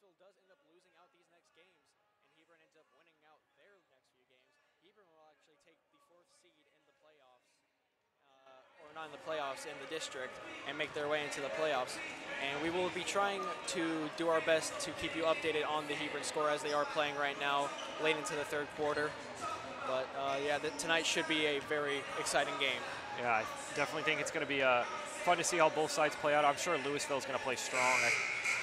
Lewisville does end up losing out these next games, and Hebron ends up winning out their next few games, Hebron will actually take the 4th seed in the playoffs, or not in the playoffs, in the district, and make their way into the playoffs. And we will be trying to do our best to keep you updated on the Hebron score as they are playing right now, late into the 3rd quarter. But yeah, tonight should be a very exciting game. Yeah, I definitely think it's going to be fun to see how both sides play out. I'm sure Lewisville is going to play strong.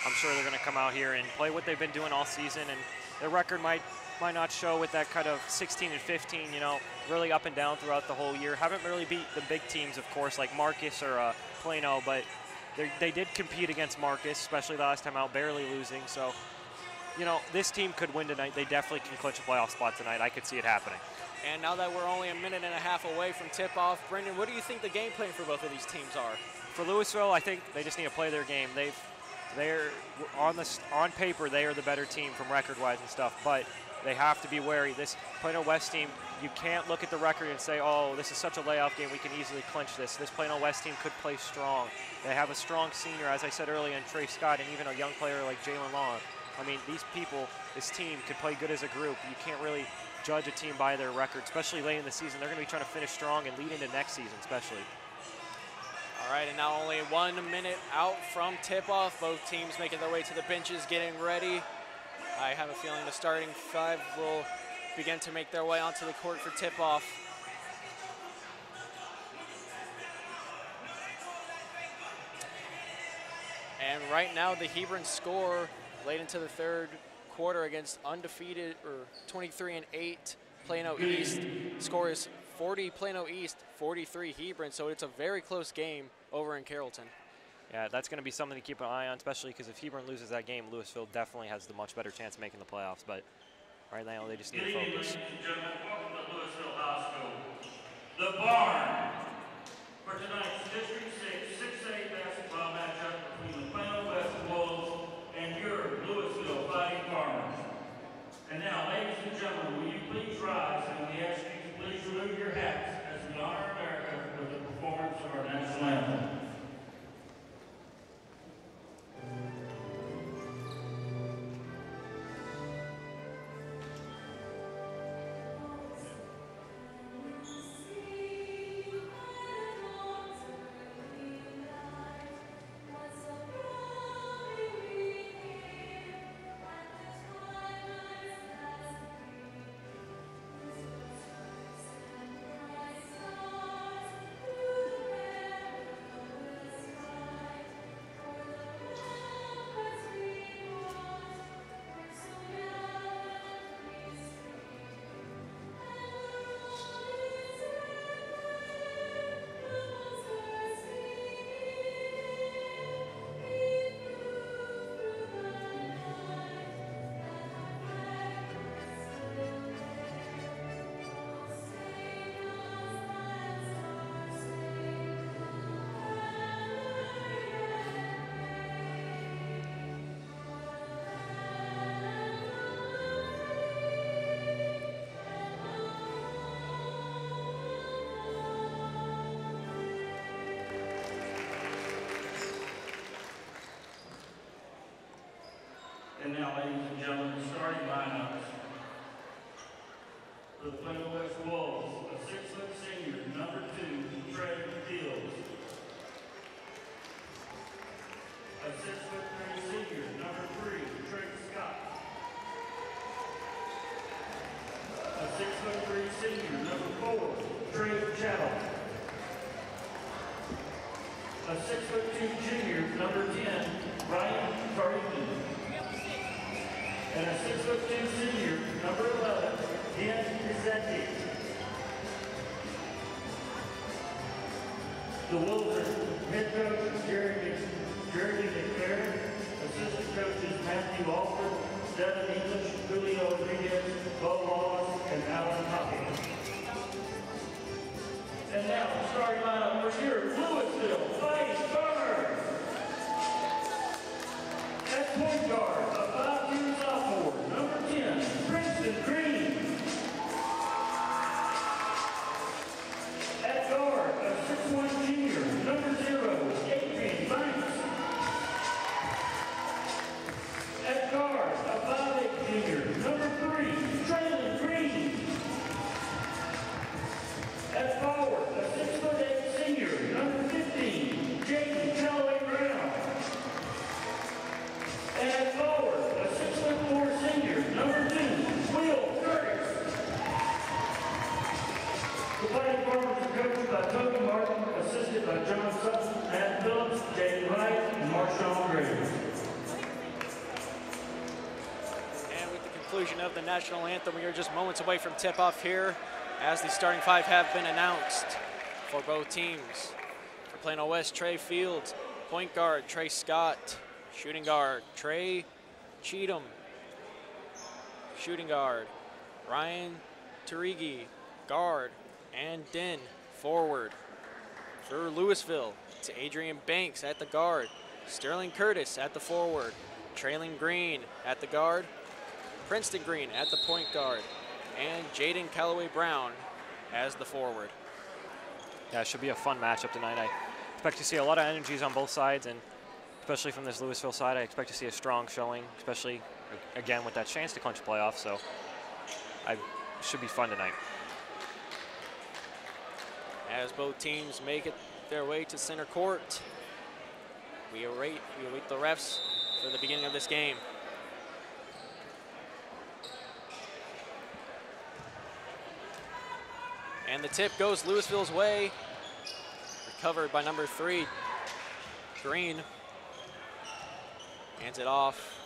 I'm sure they're going to come out here and play what they've been doing all season, and their record might not show with that kind of 16 and 15, you know, really up and down throughout the whole year. Haven't really beat the big teams, of course, like Marcus or Plano, but they did compete against Marcus, especially the last time out, barely losing. So, you know, this team could win tonight. They definitely can clinch a playoff spot tonight. I could see it happening. And now that we're only a minute and a half away from tip-off, Brendan, what do you think the game plan for both of these teams are? For Lewisville, I think they just need to play their game. They're on paper, they are the better team from record-wise and stuff, but they have to be wary. This Plano West team, you can't look at the record and say, oh, this is such a layoff game, we can easily clinch this. This Plano West team could play strong. They have a strong senior, as I said earlier, in Trey Scott, and even a young player like Jalen Long. I mean, these people, this team, could play good as a group. You can't really judge a team by their record, especially late in the season. They're going to be trying to finish strong and lead into next season, especially. All right, and now only 1 minute out from tip-off. Both teams making their way to the benches, getting ready. I have a feeling the starting 5 will begin to make their way onto the court for tip-off. And right now, the Hebron score late into the 3rd quarter against undefeated, or 23-8 Plano East. Score is 40 Plano East, 43 Hebron, so it's a very close game over in Carrollton. Yeah, that's going to be something to keep an eye on, especially because if Hebron loses that game, Lewisville definitely has the much better chance of making the playoffs. But right now, they just need to focus. Good evening, ladies and gentlemen. Welcome to Lewisville High School. The barn for tonight's District 6 6A basketball matchup between the Plano West Wolves and your Lewisville Fighting Farmers. And now, ladies and gentlemen, will you please rise, and we ask you to please remove your hats as we honor America with the performance of our national anthem. And now, ladies and gentlemen, starting lineups. For the Plano West Wolves, a 6-foot senior, number 2, Trey Fields. A 6'3" senior, number 3, Trey Scott. A 6'3" senior, number 4, Trey Chattel. A 6'2" junior, number 10, Ryan Carrington. And a 6'2" senior, number 11, Dan Pizzetti. The Wolves are head coach Jeremy McFerrin, assistant coaches Matthew Alford, Devin English, Julio Rodriguez, Bo Wallace, and Alan Hopkins. And now, the starting lineup for here, Lewisville Fighting Farmers. At point guard, a 5-year sophomore, number 10, Princeton Green. At guard, a 6'1" junior, number 0, Adrian Banks. At guard, conclusion of the national anthem. We are just moments away from tip-off here as the starting five have been announced for both teams. For Plano West, Trey Fields. Point guard, Trey Scott. Shooting guard, Trey Cheatham. Shooting guard, Ryan Turigi. Guard, and Den, forward. For Lewisville, it's Adrian Banks at the guard. Sterling Curtis at the forward. Traylon Green at the guard. Princeton Green at the point guard. And Jaden Callaway Brown as the forward. Yeah, it should be a fun matchup tonight. I expect to see a lot of energies on both sides, and especially from this Lewisville side, I expect to see a strong showing, especially, again, with that chance to clinch playoffs. So it should be fun tonight. As both teams make it their way to center court, we await the refs for the beginning of this game. And the tip goes Lewisville's way. Recovered by number 3, Green. Hands it off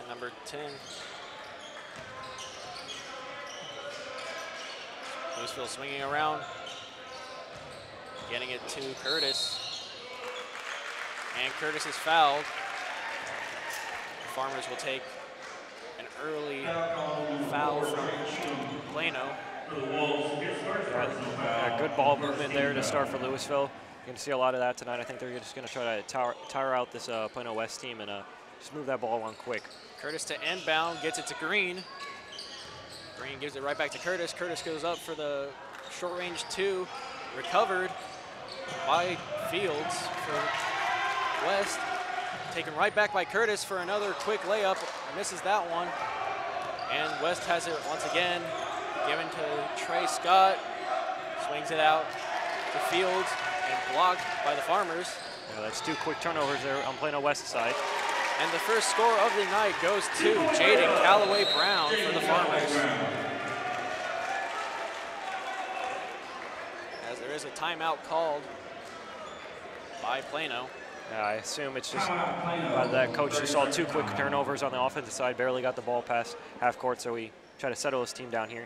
to number 10. Lewisville swinging around. Getting it to Curtis. And Curtis is fouled. The Farmers will take an early foul from Plano. Good ball movement there to start for Lewisville. You're going to see a lot of that tonight. I think they're just going to try to tire out this Plano West team and just move that ball along quick. Curtis to inbound, gets it to Green. Green gives it right back to Curtis. Curtis goes up for the short range 2. Recovered by Fields for West. Taken right back by Curtis for another quick layup. Misses that one. And West has it once again. Given to Trey Scott. Swings it out to Fields and blocked by the Farmers. Yeah, that's 2 quick turnovers there on Plano West side. And the first score of the night goes to Jaden Callaway Brown for the Farmers. As there is a timeout called by Plano. Yeah, I assume it's just that coach just saw 2 quick turnovers on the offensive side, barely got the ball past half court, so we try to settle his team down here.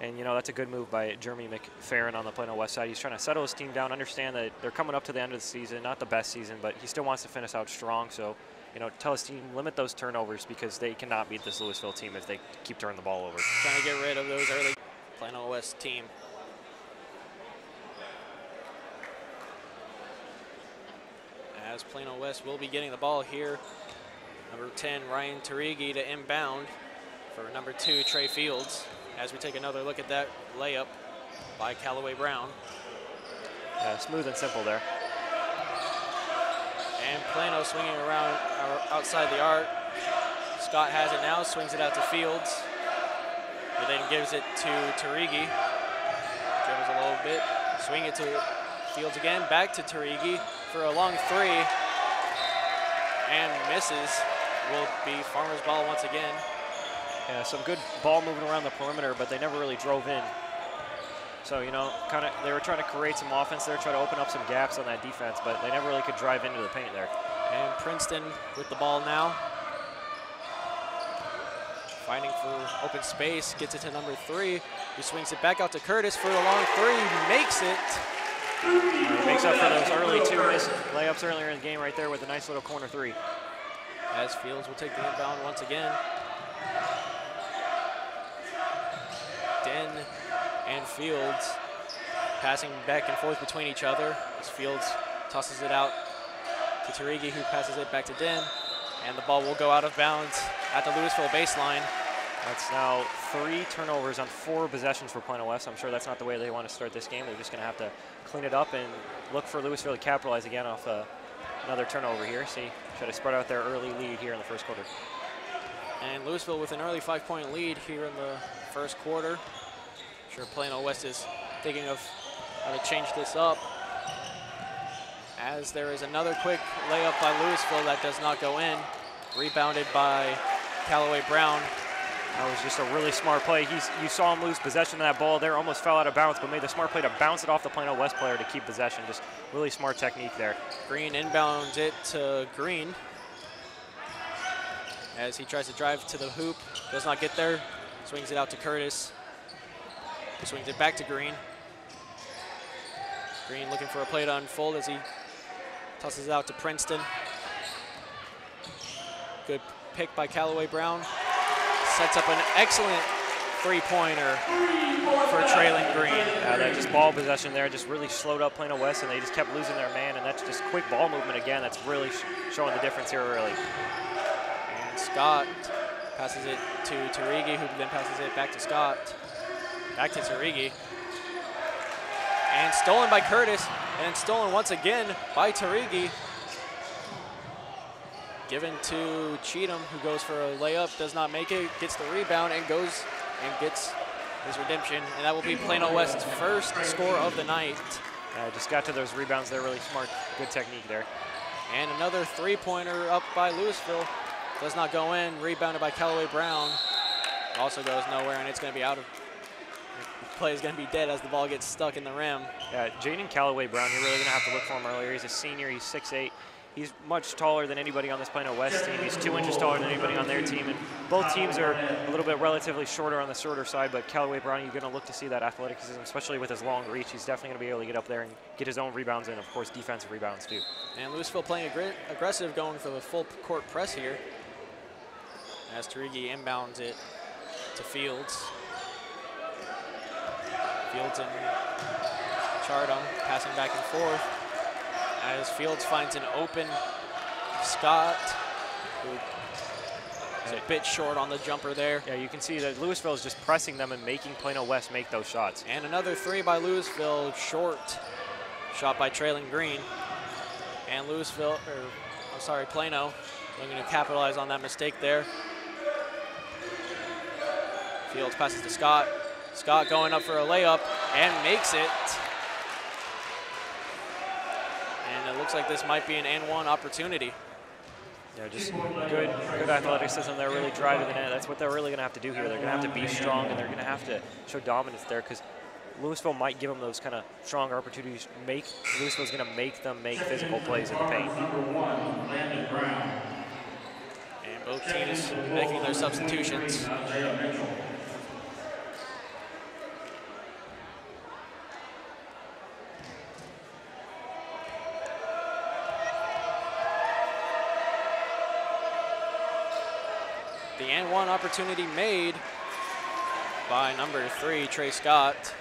And, you know, that's a good move by Jeremy McFerrin on the Plano West side. He's trying to settle his team down, understand that they're coming up to the end of the season, not the best season, but he still wants to finish out strong. So, you know, tell his team, limit those turnovers because they cannot beat this Lewisville team if they keep turning the ball over. Trying to get rid of those early Plano West team. As Plano West will be getting the ball here. Number 10, Ryan Turigi to inbound for number 2, Trey Fields. As we take another look at that layup by Callaway Brown. Yeah, smooth and simple there. And Plano swinging around outside the arc. Scott has it now, swings it out to Fields, who then gives it to Turigi. Dribbles a little bit, swing it to Fields again, back to Turigi for a long 3, and misses. Will be Farmers ball once again. Yeah, some good ball moving around the perimeter, but they never really drove in. So, you know, they were trying to create some offense there, try to open up some gaps on that defense, but they never really could drive into the paint there. And Princeton with the ball now. Fighting for open space, gets it to number 3, who swings it back out to Curtis for a long 3, makes it. Makes up for those early 2 missed layups earlier in the game right there with a nice little corner 3. As Fields will take the inbound once again. Den and Fields passing back and forth between each other as Fields tosses it out to Turigi, who passes it back to Den, and the ball will go out of bounds at the Lewisville baseline. That's now 3 turnovers on 4 possessions for Plano West. I'm sure that's not the way they want to start this game. They're just going to have to clean it up and look for Lewisville to capitalize again off another turnover here. See, try to spread out their early lead here in the first quarter. And Lewisville with an early 5-point lead here in the first quarter. I'm sure Plano West is thinking of how to change this up. As there is another quick layup by Lewisville that does not go in. Rebounded by Callaway Brown. That was just a really smart play. You saw him lose possession of that ball there, almost fell out of bounds, but made the smart play to bounce it off the Plano West player to keep possession. Just really smart technique there. Green inbounds it to Green. as he tries to drive to the hoop. Does not get there. Swings it out to Curtis. He swings it back to Green. Green looking for a play to unfold as he tosses it out to Princeton. Good pick by Callaway Brown. Sets up an excellent three-pointer for trailing Green. Yeah, that just ball possession there just really slowed up Plano West, and they just kept losing their man, and that's just quick ball movement again. That's really showing the difference here early. And Scott passes it to Tarigi, who then passes it back to Scott. Back to Tarigi. And stolen by Curtis, and then stolen once again by Tarigi. Given to Cheatham, who goes for a layup, does not make it, gets the rebound, and goes and gets his redemption. And that will be Plano West's first score of the night. Just got to those rebounds there, really smart, good technique there. And another three-pointer up by Lewisville. Does not go in, rebounded by Callaway Brown. Also goes nowhere, and it's going to be out of, the play is going to be dead as the ball gets stuck in the rim. Yeah, Jaden Callaway Brown, you're really going to have to look for him earlier. He's a senior, he's 6'8". He's much taller than anybody on this Plano West team. He's 2 inches taller than anybody on their team. And both teams are a little bit relatively shorter on the shorter side, but Callaway Brown, you're going to look to see that athleticism, especially with his long reach. He's definitely going to be able to get up there and get his own rebounds and, of course, defensive rebounds, too. And Lewisville playing aggressive, going for the full court press here. As Tarigi inbounds it to Fields. Fields and Chardom passing back and forth. As Fields finds an open Scott, who is a bit short on the jumper there. Yeah, you can see that Lewisville is just pressing them and making Plano West make those shots. And another three by Lewisville, short shot by trailing Green. And Plano looking to capitalize on that mistake there. Fields passes to Scott. Scott going up for a layup and makes it. And it looks like this might be an and-one opportunity. Yeah, just good athleticism there, really driving the net. That's what they're really going to have to do here. They're going to have to be strong, and they're going to have to show dominance there, because Lewisville might give them those kind of stronger opportunities. Lewisville's going to make them make physical plays in the paint. And both teams making their substitutions. The and-one opportunity made by number 3, Trey Scott.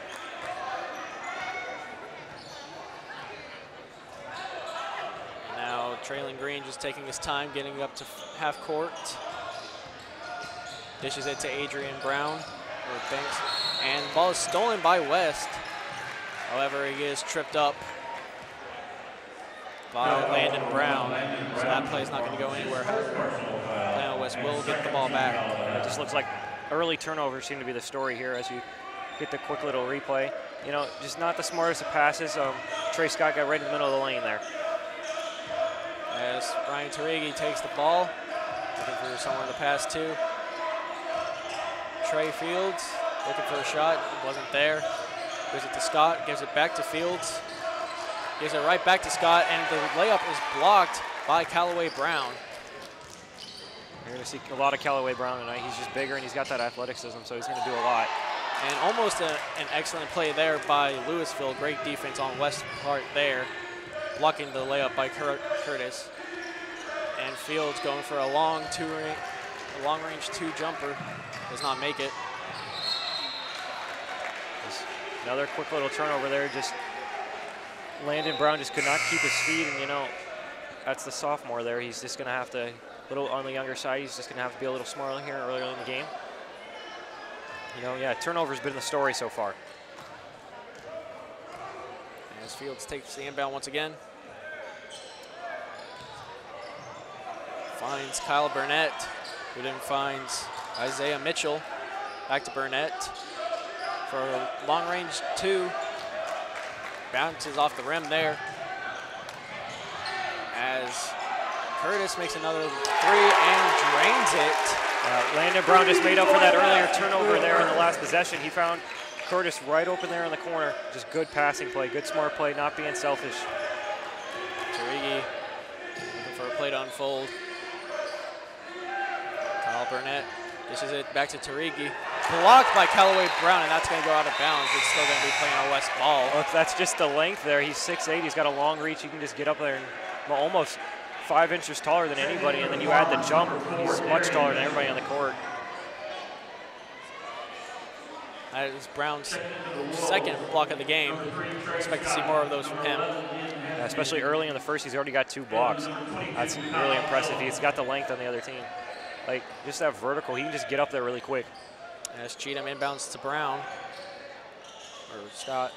Now trailing Green just taking his time, getting up to half court. Dishes it to Adrian Brown, or Banks, and the ball is stolen by West. However, he is tripped up by Landon Brown, so that play is not going to go anywhere. Plano West will get the ball back. It just looks like early turnovers seem to be the story here as you get the quick little replay. You know, just not the smartest of passes. Trey Scott got right in the middle of the lane there. As Ryan Tarigi takes the ball, looking for someone to pass to. Trey Fields looking for a shot, wasn't there. Gives it to Scott, gives it back to Fields. Gives it right back to Scott, and the layup is blocked by Callaway Brown. You're going to see a lot of Callaway Brown tonight. He's just bigger, and he's got that athleticism, so he's going to do a lot. And almost an excellent play there by Lewisville. Great defense on West's part there, blocking the layup by Curtis. And Fields going for a long-range 2 jumper. Does not make it. Just another quick little turnover there. Just Landon Brown just could not keep his feet, and you know, that's the sophomore there. He's just going to have to, a little on the younger side, he's just going to have to be a little smarter here earlier in the game. You know, yeah, turnover's been the story so far. As Fields takes the inbound once again. Finds Kyle Burnett, who then finds Isaiah Mitchell. Back to Burnett for a long-range 2. Bounces off the rim there. As Curtis makes another 3 and drains it. Landon Brown just made up for that earlier turnover there in the last possession. He found Curtis right open there in the corner. Just good passing play, good smart play, not being selfish. Tarigi looking for a play to unfold. Burnett dishes it back to Tarigi. Blocked by Callaway Brown, and that's going to go out of bounds. It's still going to be Plano West ball. Well, that's just the length there. He's 6'8". He's got a long reach. You can just get up there and almost 5 inches taller than anybody, and then you add the jump. He's much taller than everybody on the court. That is Brown's second block of the game. Expect to see more of those from him. Yeah, especially early in the first, he's already got 2 blocks. That's really impressive. He's got the length on the other team. Like, just that vertical, he can just get up there really quick. As Cheatham inbounds to Brown, or Scott.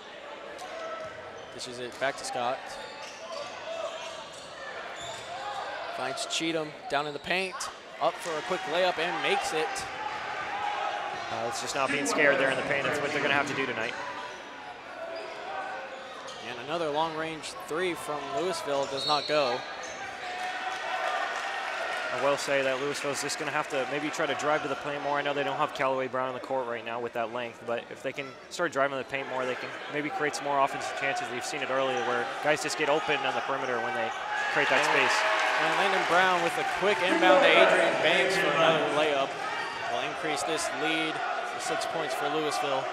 Dishes it back to Scott. Finds Cheatham down in the paint, up for a quick layup and makes it. It's just not being scared there in the paint. That's what they're going to have to do tonight. And another long-range 3 from Lewisville does not go. I will say that Lewisville is just going to have to maybe try to drive to the paint more. I know they don't have Callaway Brown on the court right now with that length, but if they can start driving to the paint more, they can maybe create some more offensive chances. We've seen it earlier where guys just get open on the perimeter when they create that space. And Landon Brown with a quick inbound to Adrian Banks for another layup. Will increase this lead to 6 points for Lewisville.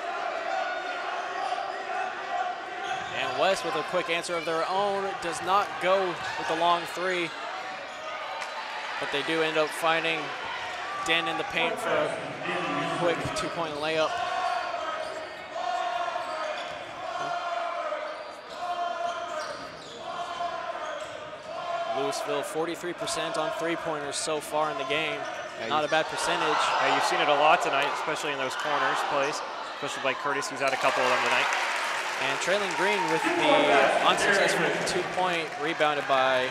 And West with a quick answer of their own does not go with the long 3. But they do end up finding Den in the paint for a quick 2-point layup. Lewisville 43% on 3-pointers so far in the game. Not a bad percentage. Yeah, you've seen it a lot tonight, especially in those corners plays, especially by Curtis. He's had a couple of them tonight. And Traylon Green with the unsuccessful 2-point rebounded by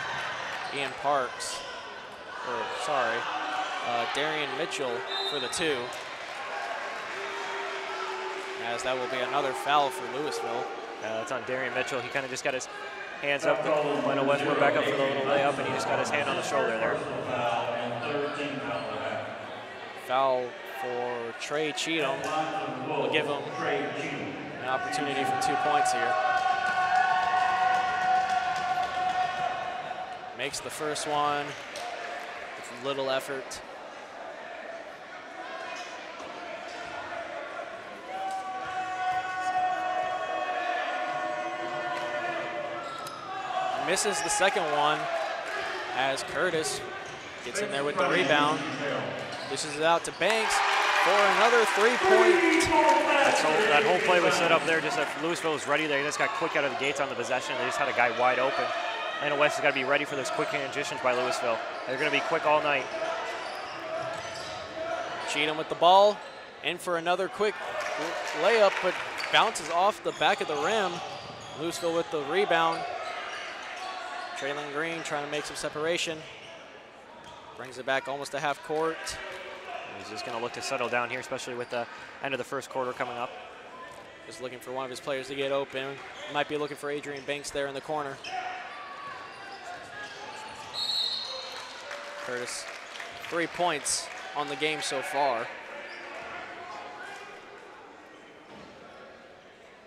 Ian Parks. Darian Mitchell for the 2. As that will be another foul for Lewisville. That's on Darian Mitchell. He kind of just got his hands up. Plano West went back up for the little layup, and he just got his hand on the shoulder there. Foul for Trey Cheatham. We'll give him an opportunity for 2 points here. Makes the first one with little effort. Misses the second one as Curtis gets in there with the rebound. Dishes it out to Banks for another 3-point. That whole play was set up there just that Lewisville was ready. They just got quick out of the gates on the possession. They just had a guy wide open. Plano West has got to be ready for those quick transitions by Lewisville. They're going to be quick all night. Cheatham with the ball, in for another quick layup, but bounces off the back of the rim. Lewisville with the rebound. Traylon Green trying to make some separation. Brings it back almost to half court. He's just going to look to settle down here, especially with the end of the first quarter coming up. Just looking for one of his players to get open. Might be looking for Adrian Banks there in the corner. Curtis, 3 points on the game so far.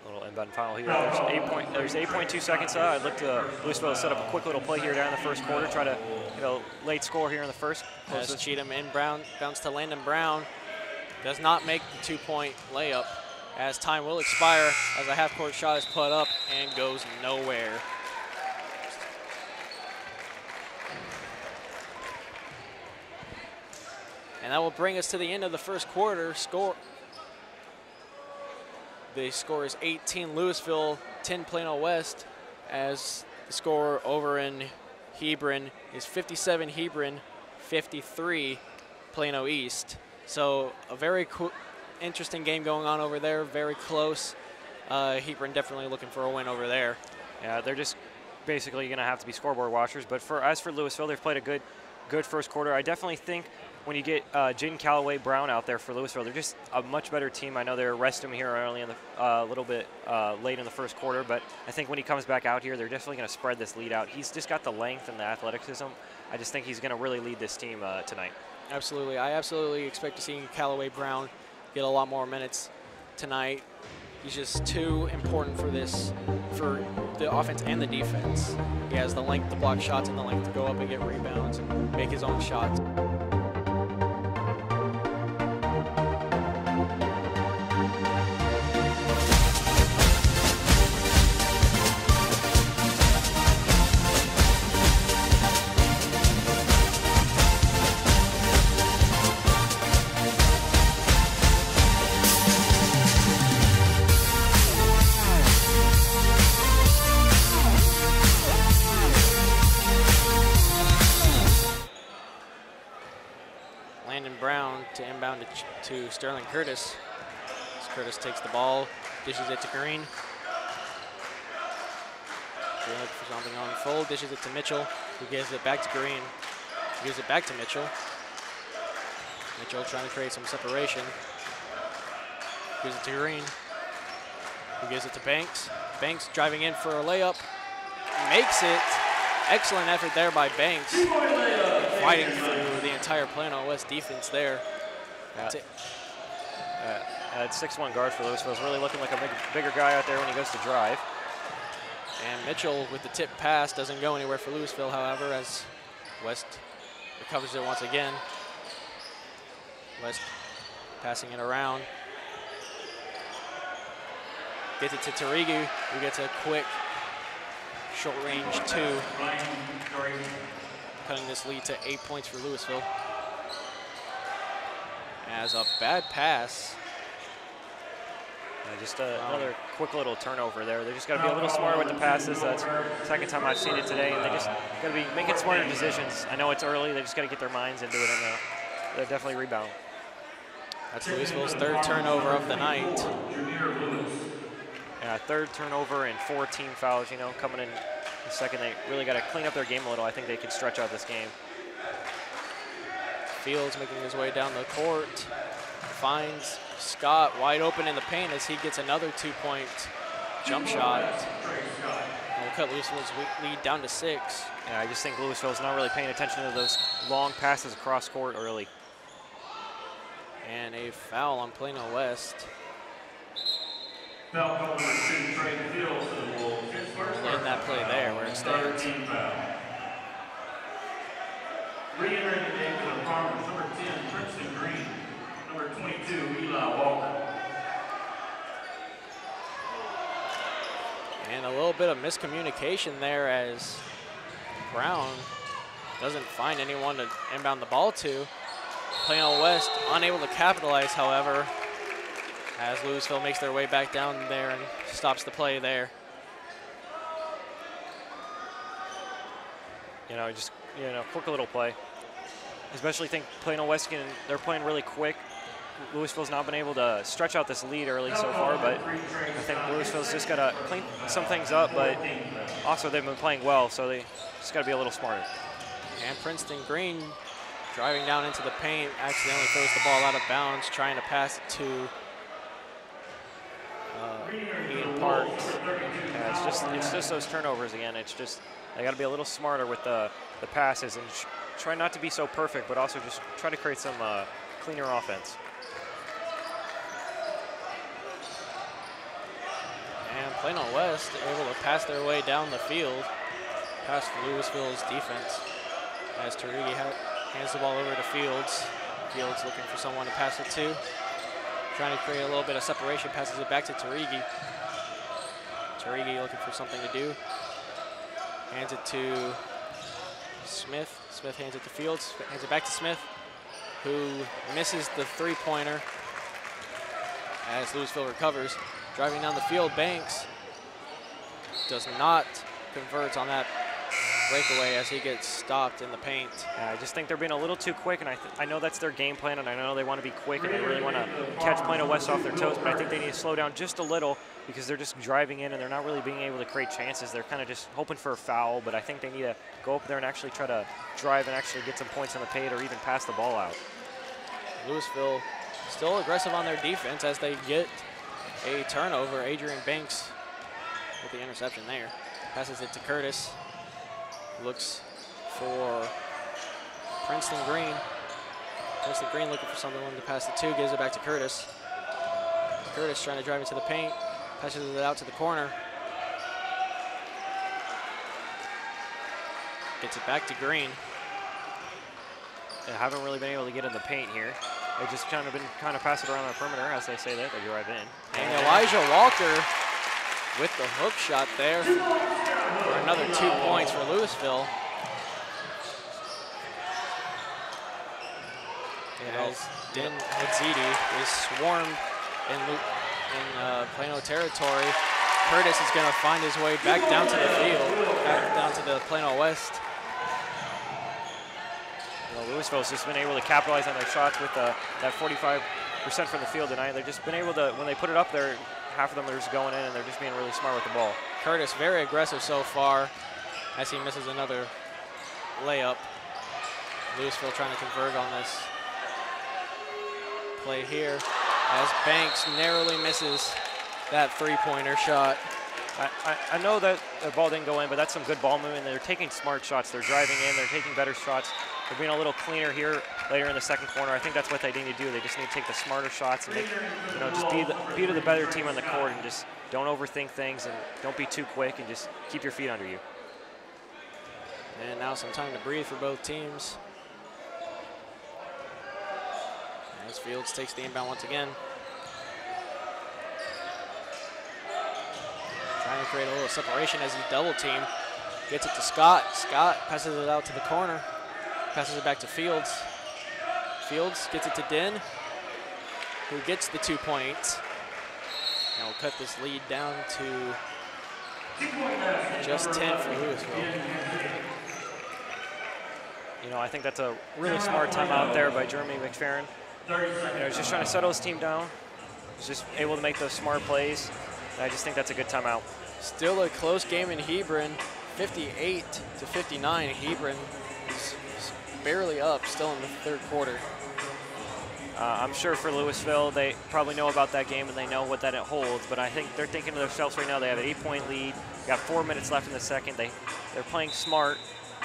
Little inbound foul here. There's 8.2 seconds. I'd look to Lewisville to set up a quick little play here down in the first quarter. Try to get a late score here in the first. As Cheatham in Brown, bounce to Landon Brown. Does not make the 2-point layup as time will expire as a half-court shot is put up and goes nowhere. And that will bring us to the end of the first quarter. The score is 18 Lewisville, 10 Plano West, as the score over in Hebron is 57 Hebron, 53 Plano East. So a very interesting game going on over there, very close. Hebron definitely looking for a win over there. Yeah, they're just basically going to have to be scoreboard watchers. But as for Lewisville, they've played a good first quarter. I definitely think when you get Jaden Callaway Brown out there for Lewisville, they're just a much better team. I know they're resting him here early in the a little bit late in the first quarter, but I think when he comes back out here, they're definitely going to spread this lead out. He's just got the length and the athleticism. I just think he's going to really lead this team tonight. Absolutely. I absolutely expect to see Callaway Brown get a lot more minutes tonight. He's just too important for the offense and the defense. He has the length to block shots and the length to go up and get rebounds and make his own shots. to inbound to Sterling Curtis. As Curtis takes the ball, dishes it to Green. Green looking for something on full, dishes it to Mitchell, who gives it back to Green. Who gives it back to Mitchell. Mitchell trying to create some separation. Gives it to Green. Who gives it to Banks. Banks driving in for a layup. Makes it. Excellent effort there by Banks. Fighting through the entire Plano West defense there. At 6'1" guard for Lewisville is really looking like a bigger guy out there when he goes to drive. And Mitchell with the tip pass doesn't go anywhere for Lewisville, however, as West recovers it once again. West passing it around. Gets it to Tarigi, who gets a quick short range 2. Cutting this lead to 8 points for Lewisville. As a bad pass. Just another quick little turnover there. They just got to be a little smarter with the passes. That's the second time I've seen it today, and they just got to be making smarter decisions. I know it's early. They just got to get their minds into it, and they'll definitely rebound. That's Lewisville's 3rd turnover of the night. Yeah, 3rd turnover and 4 team fouls, you know, coming in the second. They really got to clean up their game a little. I think they can stretch out this game. Fields making his way down the court. Finds Scott wide open in the paint as he gets another 2-point jump shot. And will cut Lewisville's lead down to 6. Yeah, I just think Lewisville's not really paying attention to those long passes across court early. And a foul on Plano West. Foul called number 2, Trey Fields to the Wolves. His first In that play there where it stands. Re-entering the game for the Farmers, number 10, Princeton Green. Number 22, Eli Walker. And a little bit of miscommunication there as Brown doesn't find anyone to inbound the ball to. Plano West unable to capitalize, however, as Lewisville makes their way back down there and stops the play there. You know, just, quick little play. Especially think Plano West they're playing really quick. Lewisville's not been able to stretch out this lead early so far, but I think Lewisville's just got to clean some things up, but also they've been playing well, so they just got to be a little smarter. And Princeton Green driving down into the paint, accidentally throws the ball out of bounds, trying to pass it to Ian Park. Yeah, it's just those turnovers again. It's just they got to be a little smarter with the passes and try not to be so perfect, but also just try to create some cleaner offense. And Plano West able to pass their way down the field past Lewisville's defense as Tarigi hands the ball over to Fields. Fields looking for someone to pass it to. Trying to create a little bit of separation, passes it back to Tarigi. Tarigi looking for something to do. Hands it to Smith. Smith hands it to Fields, hands it back to Smith, who misses the 3-pointer as Lewisville recovers. Driving down the field, Banks does not convert on that breakaway as he gets stopped in the paint. I just think they're being a little too quick, and I know that's their game plan, and I know they want to be quick and they really want to catch Plano West off their toes, but I think they need to slow down just a little because they're just driving in and they're not really being able to create chances. They're kind of just hoping for a foul, but I think they need to go up there and actually try to drive and actually get some points in the paint or even pass the ball out. Lewisville still aggressive on their defense as they get a turnover. Adrian Banks with the interception there. Passes it to Curtis. Looks for Princeton Green. Princeton Green looking for someone to pass it to. Gives it back to Curtis. Curtis trying to drive into the paint. Passes it out to the corner. Gets it back to Green. They haven't really been able to get in the paint here. They just kind of pass it around the perimeter as they say that. They drive in. And Elijah Walker with the hook shot there for another 2 points for Lewisville. As Din Madzidi is swarmed in Plano territory. Curtis is going to find his way back down to the field, back down to the Plano West Lewisville's just been able to capitalize on their shots with that 45% from the field tonight. They've just been able to, when they put it up there, half of them are just going in, and they're just being really smart with the ball. Curtis very aggressive so far as he misses another layup. Lewisville trying to convert on this play here as Banks narrowly misses that three-pointer shot. I know that the ball didn't go in, but that's some good ball movement. They're taking smart shots. They're driving in. They're taking better shots. They're being a little cleaner here later in the second quarter. I think that's what they need to do. They just need to take the smarter shots and make, just be the better team on the court and just don't overthink things and don't be too quick and just keep your feet under you. And now some time to breathe for both teams. As Fields takes the inbound once again. Trying to create a little separation as he double team. Gets it to Scott. Scott passes it out to the corner. Passes it back to Fields. Fields gets it to Den, who gets the 2 points. And will cut this lead down to just 10 for Lewisville. I think that's a really smart timeout there by Jeremy McFerrin. He's just trying to settle his team down. He's just able to make those smart plays. And I just think that's a good timeout. Still a close game in Hebron, 58-59. Hebron is barely up, still in the third quarter. I'm sure for Lewisville, they probably know about that game and they know what that it holds, but I think they're thinking to themselves right now, they have an 8-point lead, got 4 minutes left in the second. They're playing smart.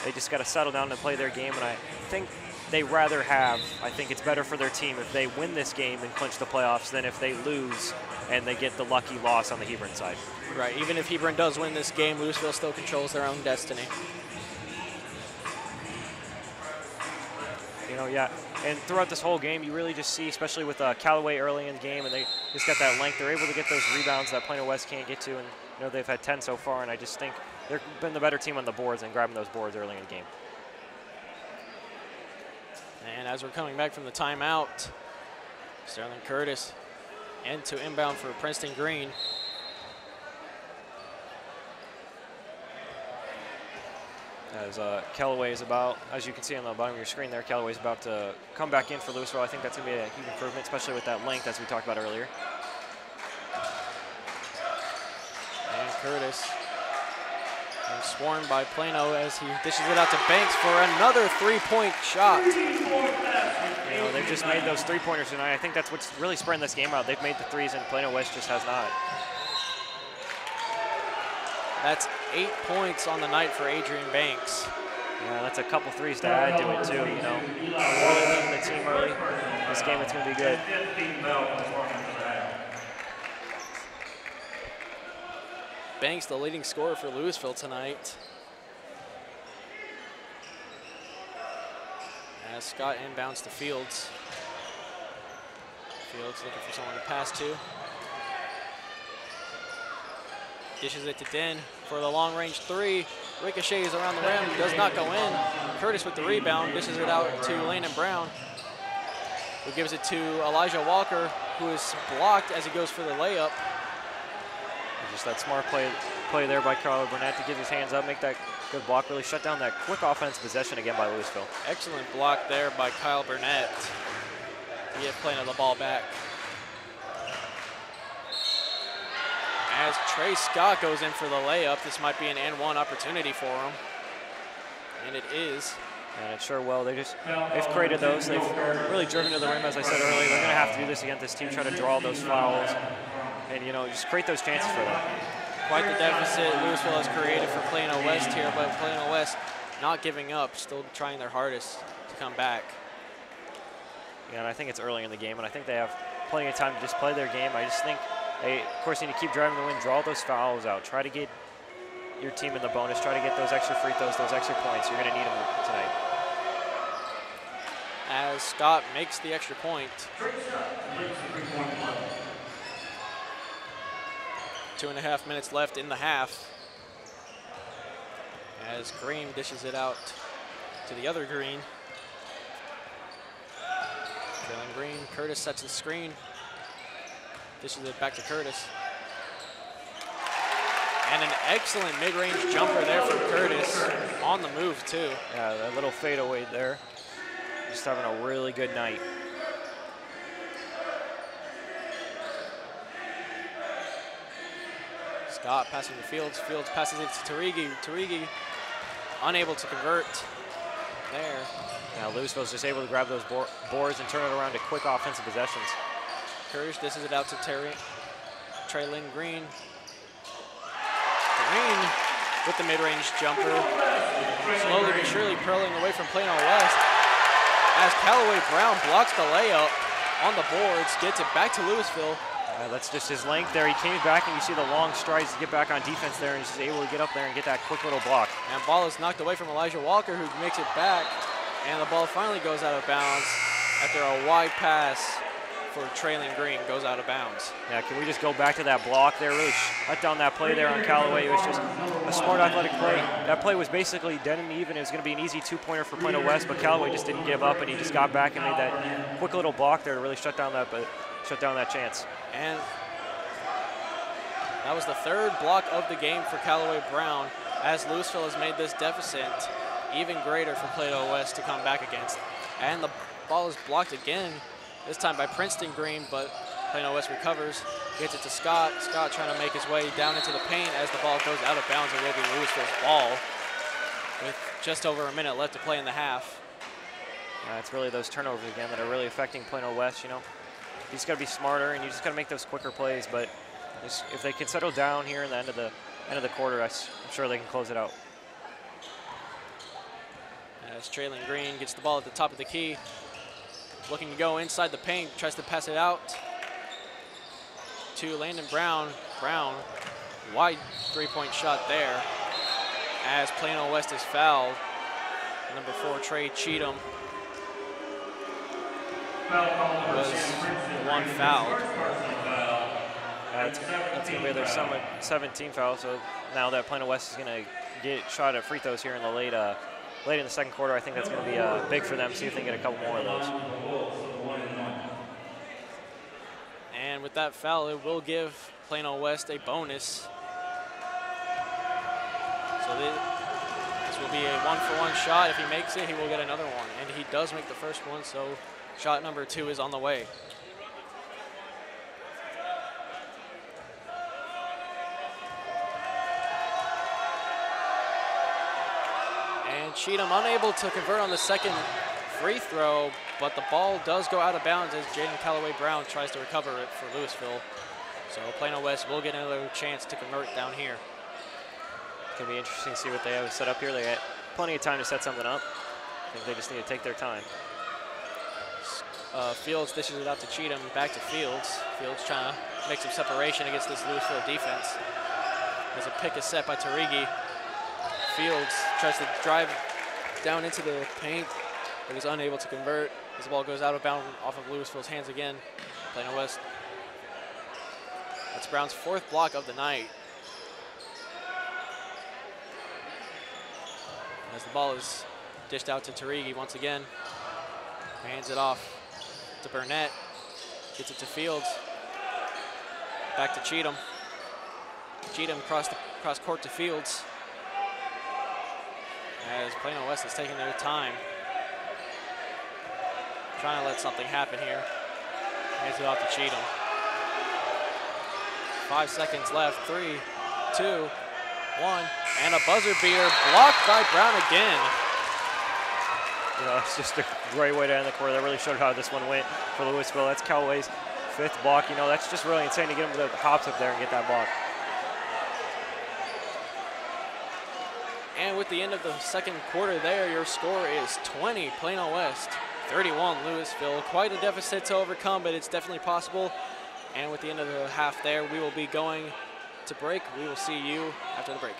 They just got to settle down and play their game, and I think they rather have, I think it's better for their team if they win this game and clinch the playoffs than if they lose and they get the lucky loss on the Hebron side. Right, even if Hebron does win this game, Lewisville still controls their own destiny. Yeah, and throughout this whole game, you really just see, especially with Callaway early in the game, and they just got that length. They're able to get those rebounds that Plano West can't get to, and they've had 10 so far, and I just think they've been the better team on the boards and grabbing those boards early in the game. And as we're coming back from the timeout, Sterling Curtis into inbound for Princeton Green. As Callaway is about, as you can see on the bottom of your screen there, Callaway is about to come back in for Lewisville. I think that's going to be a huge improvement, especially with that length as we talked about earlier. And Curtis being swarmed by Plano as he dishes it out to Banks for another three-point shot. They've just made those three-pointers tonight. I think that's what's really spreading this game out. They've made the threes, and Plano West just has not. That's 8 points on the night for Adrian Banks. Yeah, that's a couple threes to add to it, too, Really leading the team early. This game, it's going to be good. Banks, the leading scorer for Lewisville tonight. As Scott inbounds to Fields. Fields looking for someone to pass to. Dishes it to Den for the long-range three. Ricochets around the rim, does not go in. Curtis with the rebound, dishes it out to Landon Brown, who gives it to Elijah Walker, who is blocked as he goes for the layup. Just that smart play there by Carl Burnett to get his hands up, make that good block, really shut down that quick offense possession again by Lewisville. Excellent block there by Kyle Burnett to get Plano the ball back. As Trey Scott goes in for the layup, this might be an and-one opportunity for him. And it is. And it sure will. They've created those. They've really driven to the rim, as I said earlier. They're going to have to do this against this team, try to draw those fouls and, just create those chances for them. Quite the deficit Lewisville has created for Plano West here, but Plano West not giving up, still trying their hardest to come back. Yeah, and I think it's early in the game, and I think they have plenty of time to just play their game. I just think they, of course, need to keep driving the win, draw those fouls out, try to get your team in the bonus, try to get those extra free throws, those extra points. You're going to need them tonight. As Scott makes the extra point. 2.5 minutes left in the half. As Green dishes it out to the other Green. Jalen Green, Curtis sets the screen. Dishes it back to Curtis. And an excellent mid-range jumper there from Curtis. On the move, too. Yeah, that little fadeaway there. just having a really good night. Scott passing to Fields. Fields passes it to Tarigi. Tarigi unable to convert there. Now Lewisville's just able to grab those boards and turn it around to quick offensive possessions. Courage dishes it out to Traylon Green. Green with the mid-range jumper. Slowly but surely pearling away from Plano West. As Callaway Brown blocks the layup on the boards, gets it back to Lewisville. That's just his length there. He came back, and you see the long strides to get back on defense there, and he's just able to get up there and get that quick little block. And ball is knocked away from Elijah Walker, who makes it back. And the ball finally goes out of bounds after a wide pass for Traylon Green goes out of bounds. Yeah, can we just go back to that block there? Really shut down that play there on Callaway. It was just a smart athletic play. That play was basically dead and even. It was going to be an easy two-pointer for Plano West, but Callaway just didn't give up, and he just got back and made that quick little block there to really shut down that chance. And that was the third block of the game for Callaway Brown, as Lewisville has made this deficit even greater for Plano West to come back against. And the ball is blocked again, this time by Princeton Green, but Plano West recovers, gets it to Scott. Scott trying to make his way down into the paint as the ball goes out of bounds and will be Lewisville's ball with just over a minute left to play in the half. It's really those turnovers again that are really affecting Plano West, you know. You just got to be smarter, and you just got to make those quicker plays. But if they can settle down here in the end of the quarter, I'm sure they can close it out. As Traylon Green gets the ball at the top of the key, looking to go inside the paint, tries to pass it out to Landon Brown. Brown, wide three-point shot there. As Plano West is fouled, number 4 Trey Cheatham was the one fouled. That's going to be their 17th foul. So now that Plano West is going to get shot at free throws here in the late in the second quarter, I think that's going to be big for them. See if they can get a couple more of those. And with that foul, it will give Plano West a bonus. So this will be a 1-for-1 shot. If he makes it, he will get another one. And he does make the first one, so shot number 2 is on the way. And Cheatham unable to convert on the second free throw, but the ball does go out of bounds as Jaden Callaway Brown tries to recover it for Lewisville. So Plano West will get another chance to convert down here. It's going to be interesting to see what they have set up here. They got plenty of time to set something up. I think they just need to take their time. Fields dishes it out to Cheatham, back to Fields. Fields trying to make some separation against this Lewisville defense. There's a pick is set by Tarigi. Fields tries to drive down into the paint, but is unable to convert as the ball goes out of bounds off of Lewisville's hands again. Plano West. That's Brown's 4th block of the night. As the ball is dished out to Tarigi once again. Hands it off to Burnett. Gets it to Fields. Back to Cheatham. Cheatham cross court to Fields. As Plano West is taking their time, trying to let something happen here. Hands it off to Cheatham. 5 seconds left. 3, 2, 1, and a buzzer beater blocked by Brown again. You know, it's just a great way to end the quarter. That really showed how this one went for Lewisville. That's Callaway's 5th block. You know, that's just really insane to get him to the hops up there and get that block. And with the end of the second quarter there, your score is 20 Plano West, 31 Lewisville. Quite a deficit to overcome, but it's definitely possible. And with the end of the half there, we will be going to break. We will see you after the break.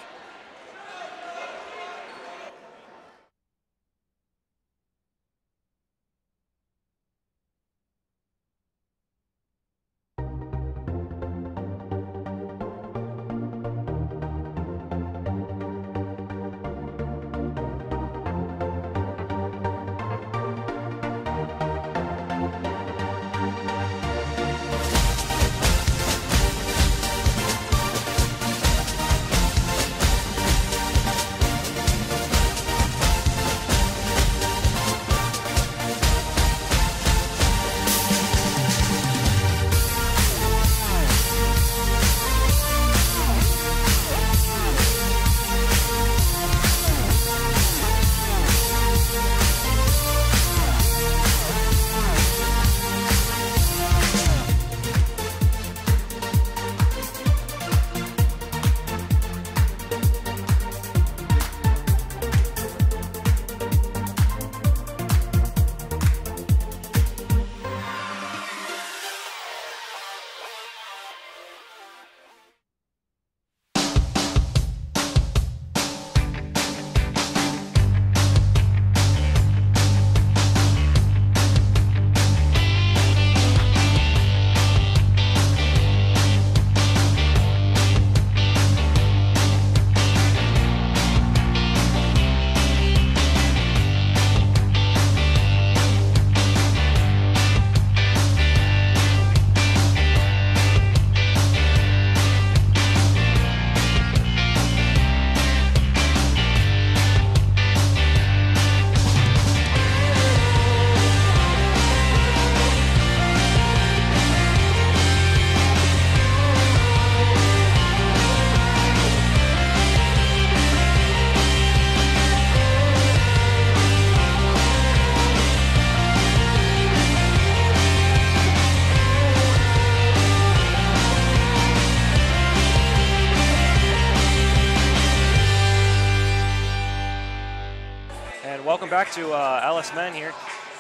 And welcome back to LS Men here.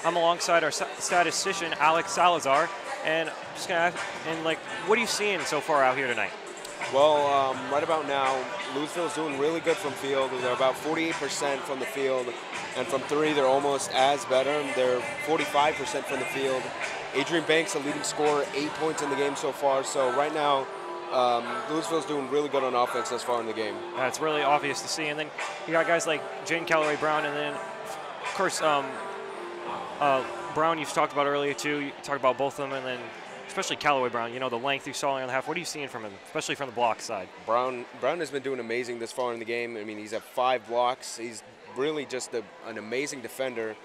I'm alongside our statistician, Alex Salazar. And just gonna ask, what are you seeing so far out here tonight? Well, right about now, Lewisville's doing really good from field. They're about 48% from the field, and from three, they're almost as better. They're 45% from the field. Adrian Banks, a leading scorer, 8 points in the game so far. So right now, Lewisville's doing really good on offense thus far in the game. It's really obvious to see. And then you got guys like Jane Callaway Brown, and then, of course, Brown you've talked about earlier too. You talked about both of them, and then especially Callaway Brown, the length you saw on the half. What are you seeing from him, especially from the block side? Brown has been doing amazing this far in the game. I mean, he's at 5 blocks. He's really just an amazing defender.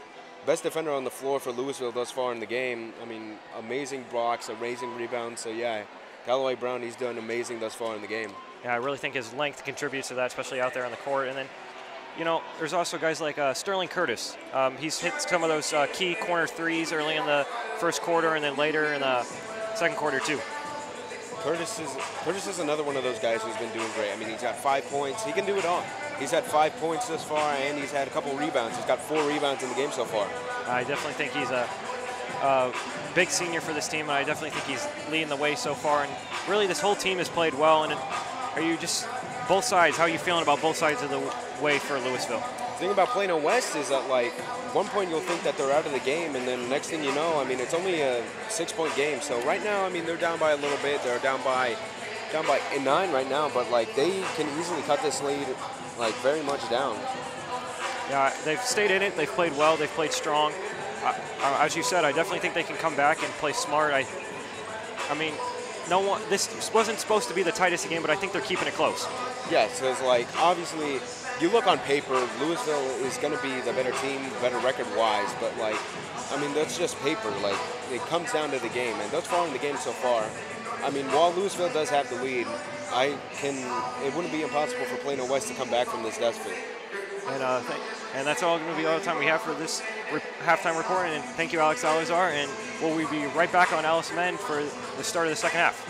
Best defender on the floor for Lewisville thus far in the game. I mean, amazing blocks, amazing rebounds. So, yeah, Callaway Brown, he's done amazing thus far in the game. Yeah, I really think his length contributes to that, especially out there on the court. And then, there's also guys like Sterling Curtis. He's hit some of those key corner threes early in the first quarter and then later in the second quarter too. Curtis is another one of those guys who's been doing great. I mean, he's got 5 points. He can do it all. He's had 5 points this far, and he's had a couple rebounds. He's got 4 rebounds in the game so far. I definitely think he's a big senior for this team, and I definitely think he's leading the way so far. And really, this whole team has played well. And are you just both sides? How are you feeling about both sides of the way for Lewisville? The thing about Plano West is that, one point you'll think that they're out of the game, and then next thing you know, I mean, it's only a 6-point game. So right now, I mean, they're down by a little bit. They're down by 9 right now, but they can easily cut this lead very much down. Yeah, they've stayed in it. They've played well. They've played strong. As you said, I definitely think they can come back and play smart. I mean, this wasn't supposed to be the tightest game, but I think they're keeping it close. Yes, because obviously, you look on paper, Lewisville is going to be the better team, better record-wise, but I mean, that's just paper. It comes down to the game, and thus far in the game so far, I mean, while Lewisville does have the lead, it wouldn't be impossible for Plano West to come back from this deficit. And that's all going to be all the time we have for this halftime report. And thank you, Alex Salazar. And we'll be right back on LS Men for the start of the second half.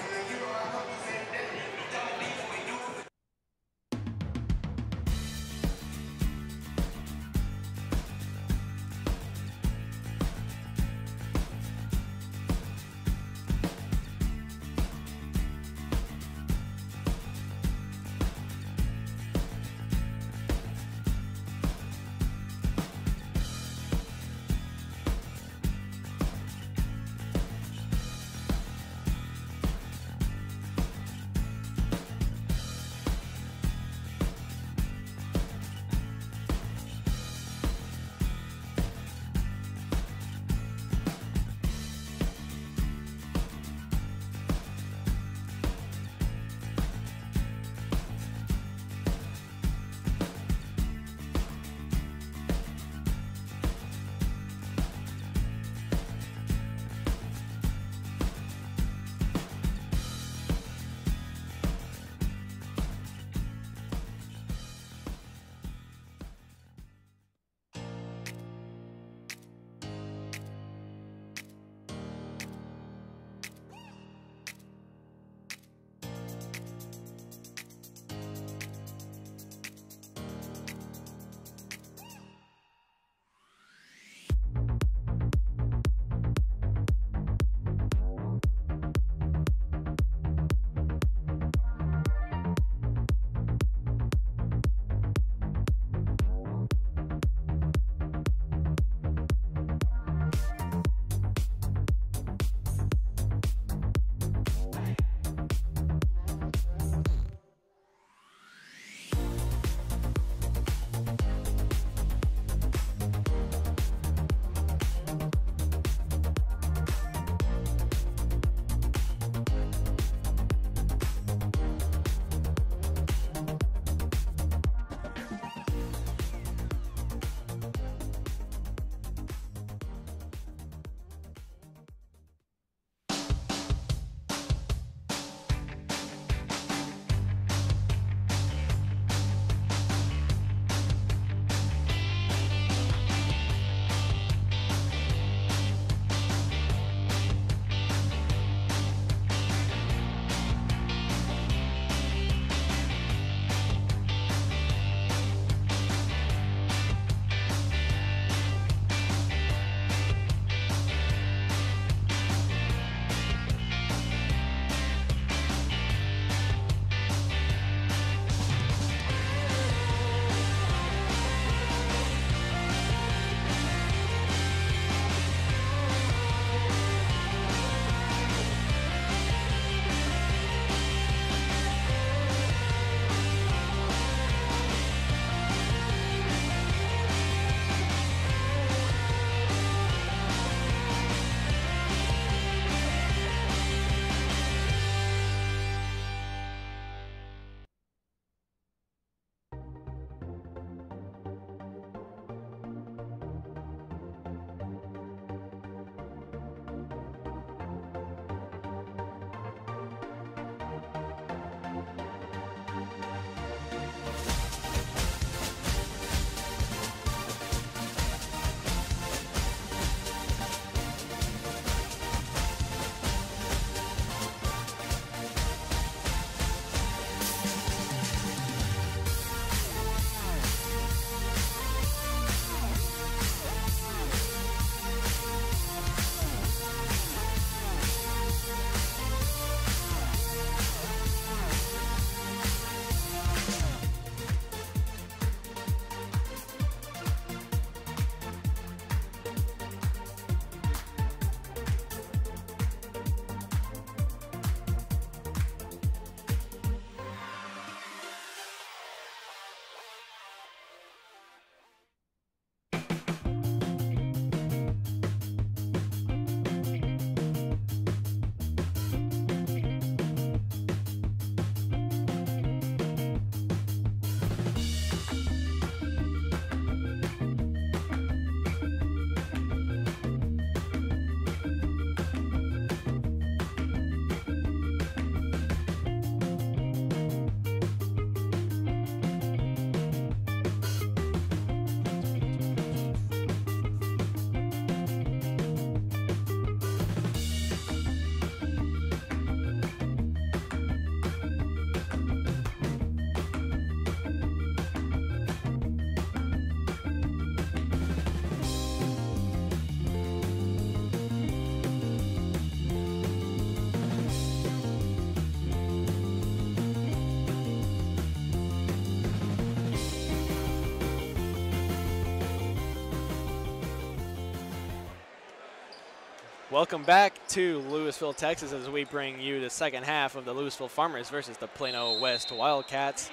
Welcome back to Lewisville, Texas, as we bring you the second half of the Lewisville Farmers versus the Plano West Wildcats.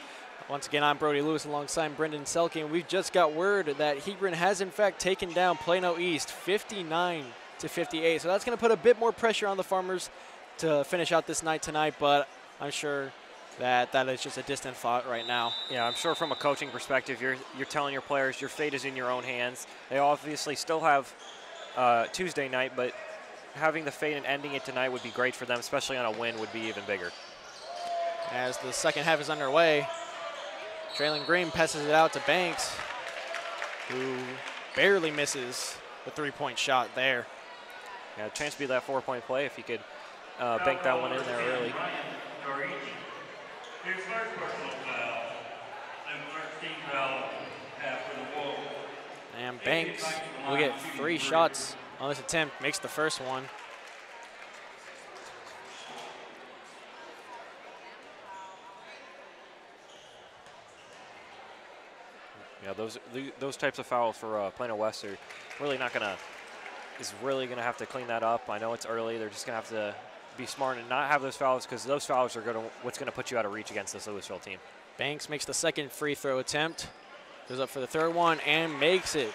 Once again, I'm Brody Lewis alongside Brendan Selke, and we've just got word that Hebron has in fact taken down Plano East 59-58. So that's going to put a bit more pressure on the Farmers to finish out this night tonight, but I'm sure that is just a distant thought right now. Yeah, I'm sure from a coaching perspective, you're telling your players your fate is in your own hands. They obviously still have Tuesday night, but having the fate and ending it tonight would be great for them, especially on a win would be even bigger. As the second half is underway, Traylon Green passes it out to Banks, who barely misses the three-point shot there. Yeah, a chance to be that 4-point play if he could bank that one in there early. His first personal foul, and first team foul after the Wolves. And Banks will get 3 shots on this attempt, makes the first one. Yeah, those types of fouls for Plano West are really not gonna have to clean that up. I know it's early; they're just gonna have to be smart and not have those fouls, because those fouls are what's gonna put you out of reach against this Lewisville team. Banks makes the second free throw attempt, goes up for the third one and makes it.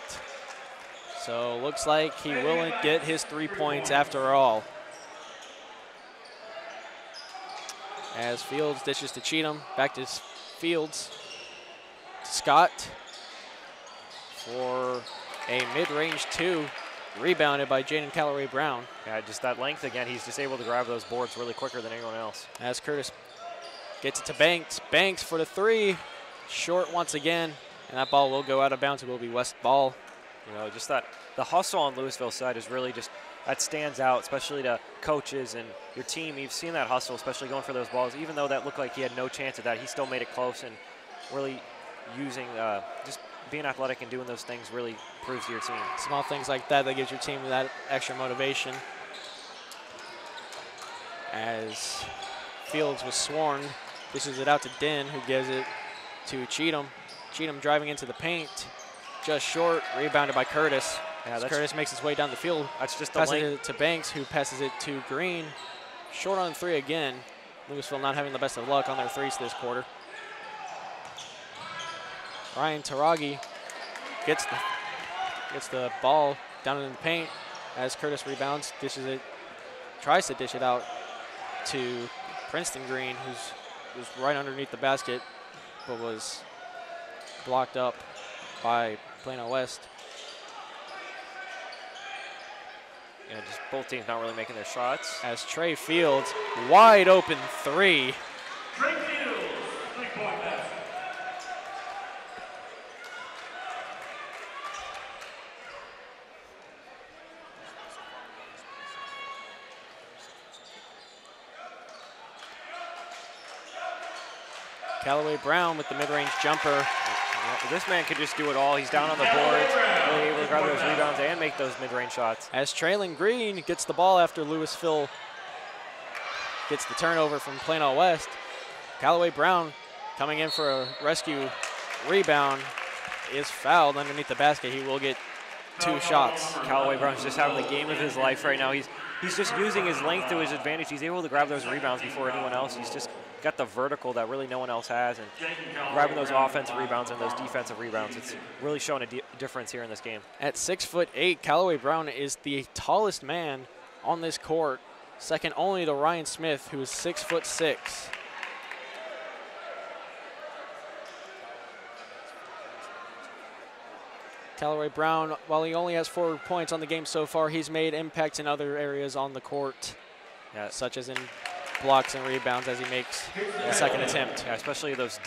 So looks like he will get his 3 points after all. As Fields dishes to Cheatham, back to Fields. Scott for a mid-range 2, rebounded by Jaden Callaway Brown. Yeah, just that length again. He's just able to grab those boards really quicker than anyone else. As Curtis gets it to Banks. Banks for the 3, short once again, and that ball will go out of bounds. It will be West ball. You know, just that the hustle on Lewisville's side is really just, that stands out, especially to coaches and your team. You've seen that hustle, especially going for those balls. Even though that looked like he had no chance at that, he still made it close, and really using, just being athletic and doing those things really proves to your team. Small things like that gives your team that extra motivation. As Fields was sworn, dishes it out to Den, who gives it to Cheatham. Cheatham driving into the paint, just short, rebounded by Curtis. Yeah, Curtis makes his way down the field. That's just passes it to Banks, who passes it to Green. Short on 3 again. Lewisville not having the best of luck on their threes this quarter. Ryan Taragi gets the ball down in the paint as Curtis rebounds, tries to dish it out to Princeton Green, who's right underneath the basket, but was blocked up by Plano West. Yeah, just both teams not really making their shots. As Trey Fields, wide open 3. Trey Fields, 3-point basket. Callaway Brown with the mid-range jumper. Yeah, this man could just do it all. He's down on the boards, really able to grab those rebounds and make those mid-range shots. As Traylon Green gets the ball after Lewisville gets the turnover from Plano West. Callaway Brown coming in for a rescue rebound is fouled underneath the basket. He will get 2 shots. Callaway Brown's just having the game of his life right now. He's just using his length to his advantage. He's able to grab those rebounds before anyone else. He's just got the vertical that really no one else has, and grabbing those offensive rebounds and those defensive rebounds. It's really showing a difference here in this game. At 6'8", Callaway Brown is the tallest man on this court, second only to Ryan Smith, who is 6'6". Callaway Brown, while he only has 4 points on the game so far, he's made impacts in other areas on the court, such as in blocks and rebounds as he makes the second attempt. Yeah, especially those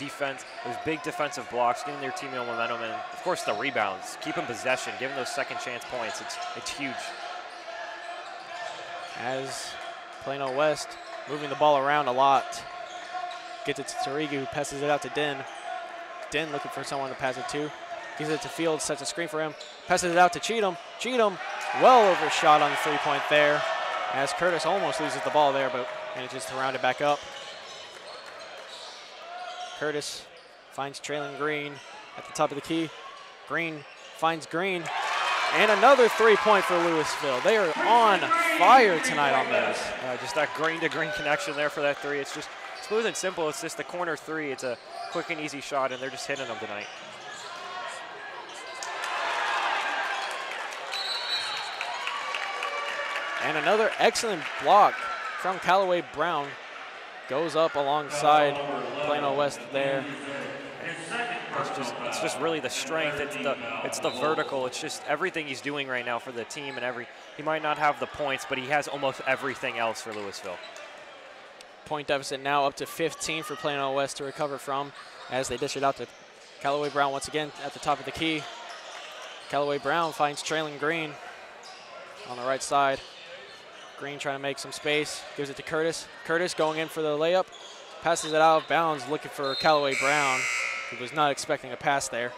big defensive blocks, giving their team momentum, and of course the rebounds, keeping possession, giving those second chance points. It's huge. As Plano West moving the ball around a lot, gets it to Tarigu, who passes it out to Den. Den looking for someone to pass it to. Gives it to Fields, sets a screen for him, passes it out to Cheatham. Cheatham, well overshot on the 3-point there, as Curtis almost loses the ball there, but manages to round it back up. Curtis finds Traylon Green at the top of the key. Green finds Green, And another 3-point for Lewisville. They are on fire tonight on those. Just that green-to-green connection there for that three. It's just smooth and simple. It's just the corner three. It's a quick and easy shot, and they're just hitting them tonight. And another excellent block from Callaway Brown. Goes up alongside Plano West there. It's just really the strength. It's the vertical. It's just everything he's doing right now for the team, and he might not have the points, but he has almost everything else for Lewisville. Point deficit now up to 15 for Plano West to recover from as they dish it out to Callaway Brown once again at the top of the key. Callaway Brown finds Traylon Green on the right side. Green trying to make some space, gives it to Curtis. Curtis going in for the layup, passes it out of bounds, looking for Callaway Brown, who was not expecting a pass there.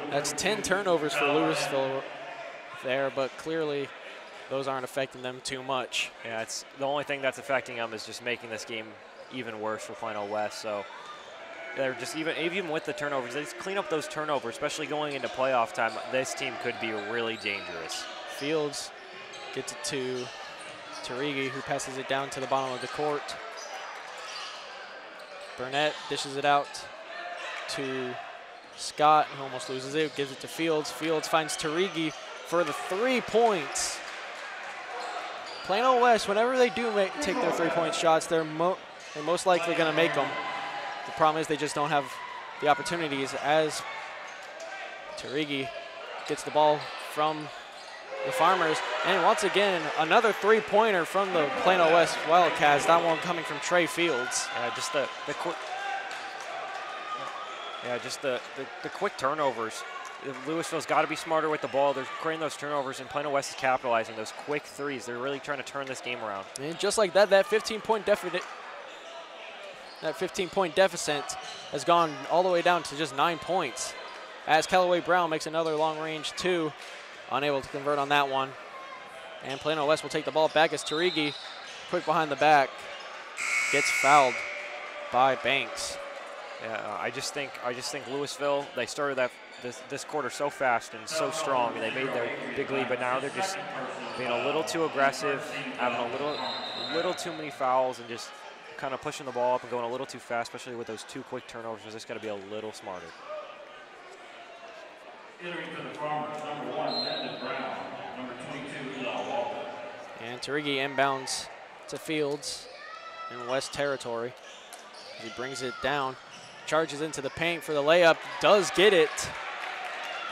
That's 10 turnovers for Lewisville there, but clearly those aren't affecting them too much. Yeah, it's the only thing that's affecting them is just making this game even worse for Plano West. So they're just even with the turnovers, they just clean up those turnovers, especially going into playoff time. This team could be really dangerous. Fields gets it to Tarigi, who passes it down to the bottom of the court. Burnett dishes it out to Scott, who almost loses it, gives it to Fields. Fields finds Tarigi for the 3 points. Plano West, whenever they do take their 3-point shots, they're most likely going to make them. The problem is they just don't have the opportunities as Tarigi gets the ball from the Farmers. And once again, another 3-pointer from the Plano West Wildcats, that one coming from Trey Fields. Just the quick, the quick turnovers. Lewisville's got to be smarter with the ball. They're creating those turnovers, and Plano West is capitalizing those quick threes. They're really trying to turn this game around. And just like that, that 15-point deficit has gone all the way down to just 9 points as Callaway Brown makes another long-range 2, unable to convert on that one. And Plano West will take the ball back as Tarigi, quick behind the back, gets fouled by Banks. Yeah, I just think Lewisville, they started this quarter so fast and so strong, and they made their big lead, but now they're just being a little too aggressive, having a little too many fouls, and just kind of pushing the ball up and going a little too fast, especially with those 2 quick turnovers. They just got to be a little smarter. Entering for the Farmers, number 1, Landon Brown, number 22, Eli Walker. And Tarigi inbounds to Fields in West territory. He brings it down, charges into the paint for the layup, does get it.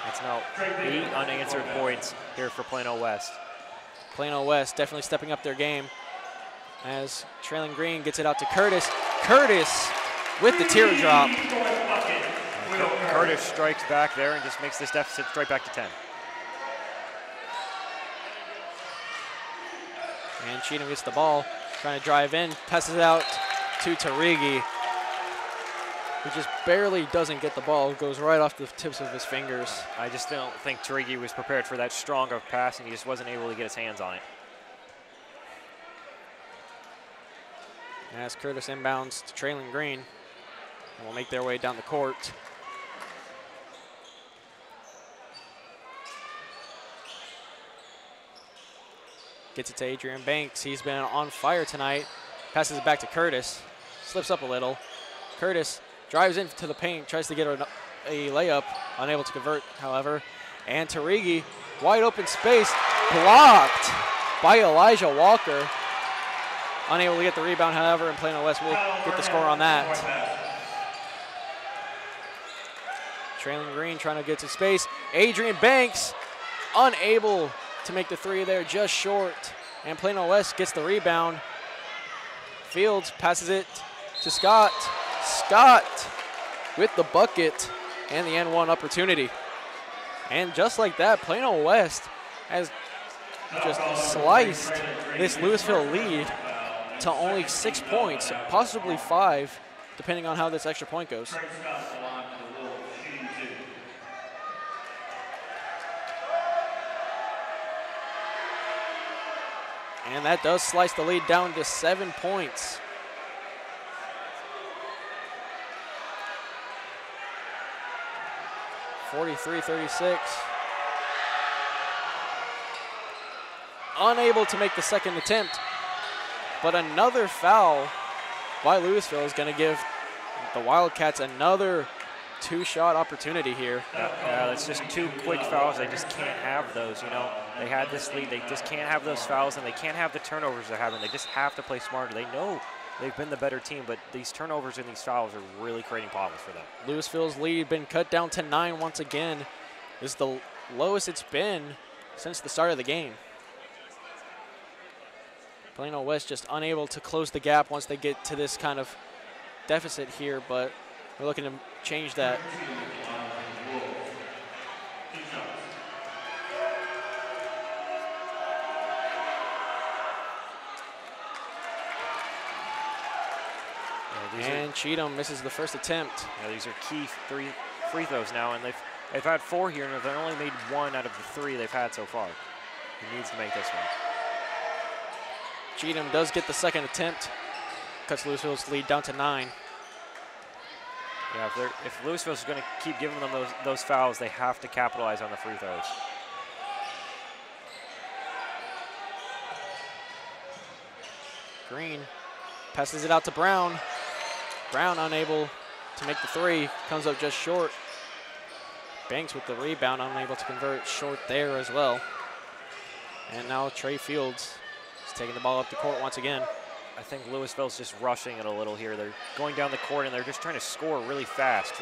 That's now 8 unanswered points here for Plano West. Plano West definitely stepping up their game as Traylon Green gets it out to Curtis. Curtis with the teardrop. Curtis strikes back there and just makes this deficit straight back to 10. And Cheatham gets the ball, trying to drive in, passes it out to Tarigi, who just barely doesn't get the ball, goes right off the tips of his fingers. I just don't think Tarigi was prepared for that strong of pass, and he just wasn't able to get his hands on it. As Curtis inbounds to Traylon Green, and will make their way down the court. Gets it to Adrian Banks. He's been on fire tonight. Passes it back to Curtis. Slips up a little. Curtis drives into the paint, tries to get a layup. Unable to convert, however. And Tarigi, wide open space, blocked by Elijah Walker. Unable to get the rebound, however, and Plano West will get the score on that. Traylon Green trying to get to space. Adrian Banks unable to make the 3 there, just short. And Plano West gets the rebound. Fields passes it to Scott. Scott with the bucket and the N1 opportunity. And just like that, Plano West has just sliced this Lewisville lead to only 6 points, possibly 5, depending on how this extra point goes. And that does slice the lead down to 7 points. 43-36. Unable to make the second attempt, but another foul by Lewisville is going to give the Wildcats another two-shot opportunity here. Yeah, that's just 2 quick fouls. They just can't have those, you know. They had this lead. They just can't have those fouls, and they can't have the turnovers they're having. They just have to play smarter. They know they've been the better team, but these turnovers and these fouls are really creating problems for them. Lewisville's lead been cut down to 9 once again. This is the lowest it's been since the start of the game. Plano West just unable to close the gap once they get to this kind of deficit here, but we're looking to change that. And Cheatham misses the first attempt. Yeah, these are key free throws now, and they've had 4 here, and they've only made 1 out of the 3 they've had so far. He needs to make this one. Cheatham does get the second attempt, cuts Lewisville's lead down to 9. Yeah, if Lewisville's going to keep giving them those fouls, they have to capitalize on the free throws. Green passes it out to Brown. Brown unable to make the 3, comes up just short. Banks with the rebound, unable to convert short there as well. And now Trey Fields is taking the ball up the court once again. I think Lewisville's just rushing it a little here. They're going down the court and they're just trying to score really fast.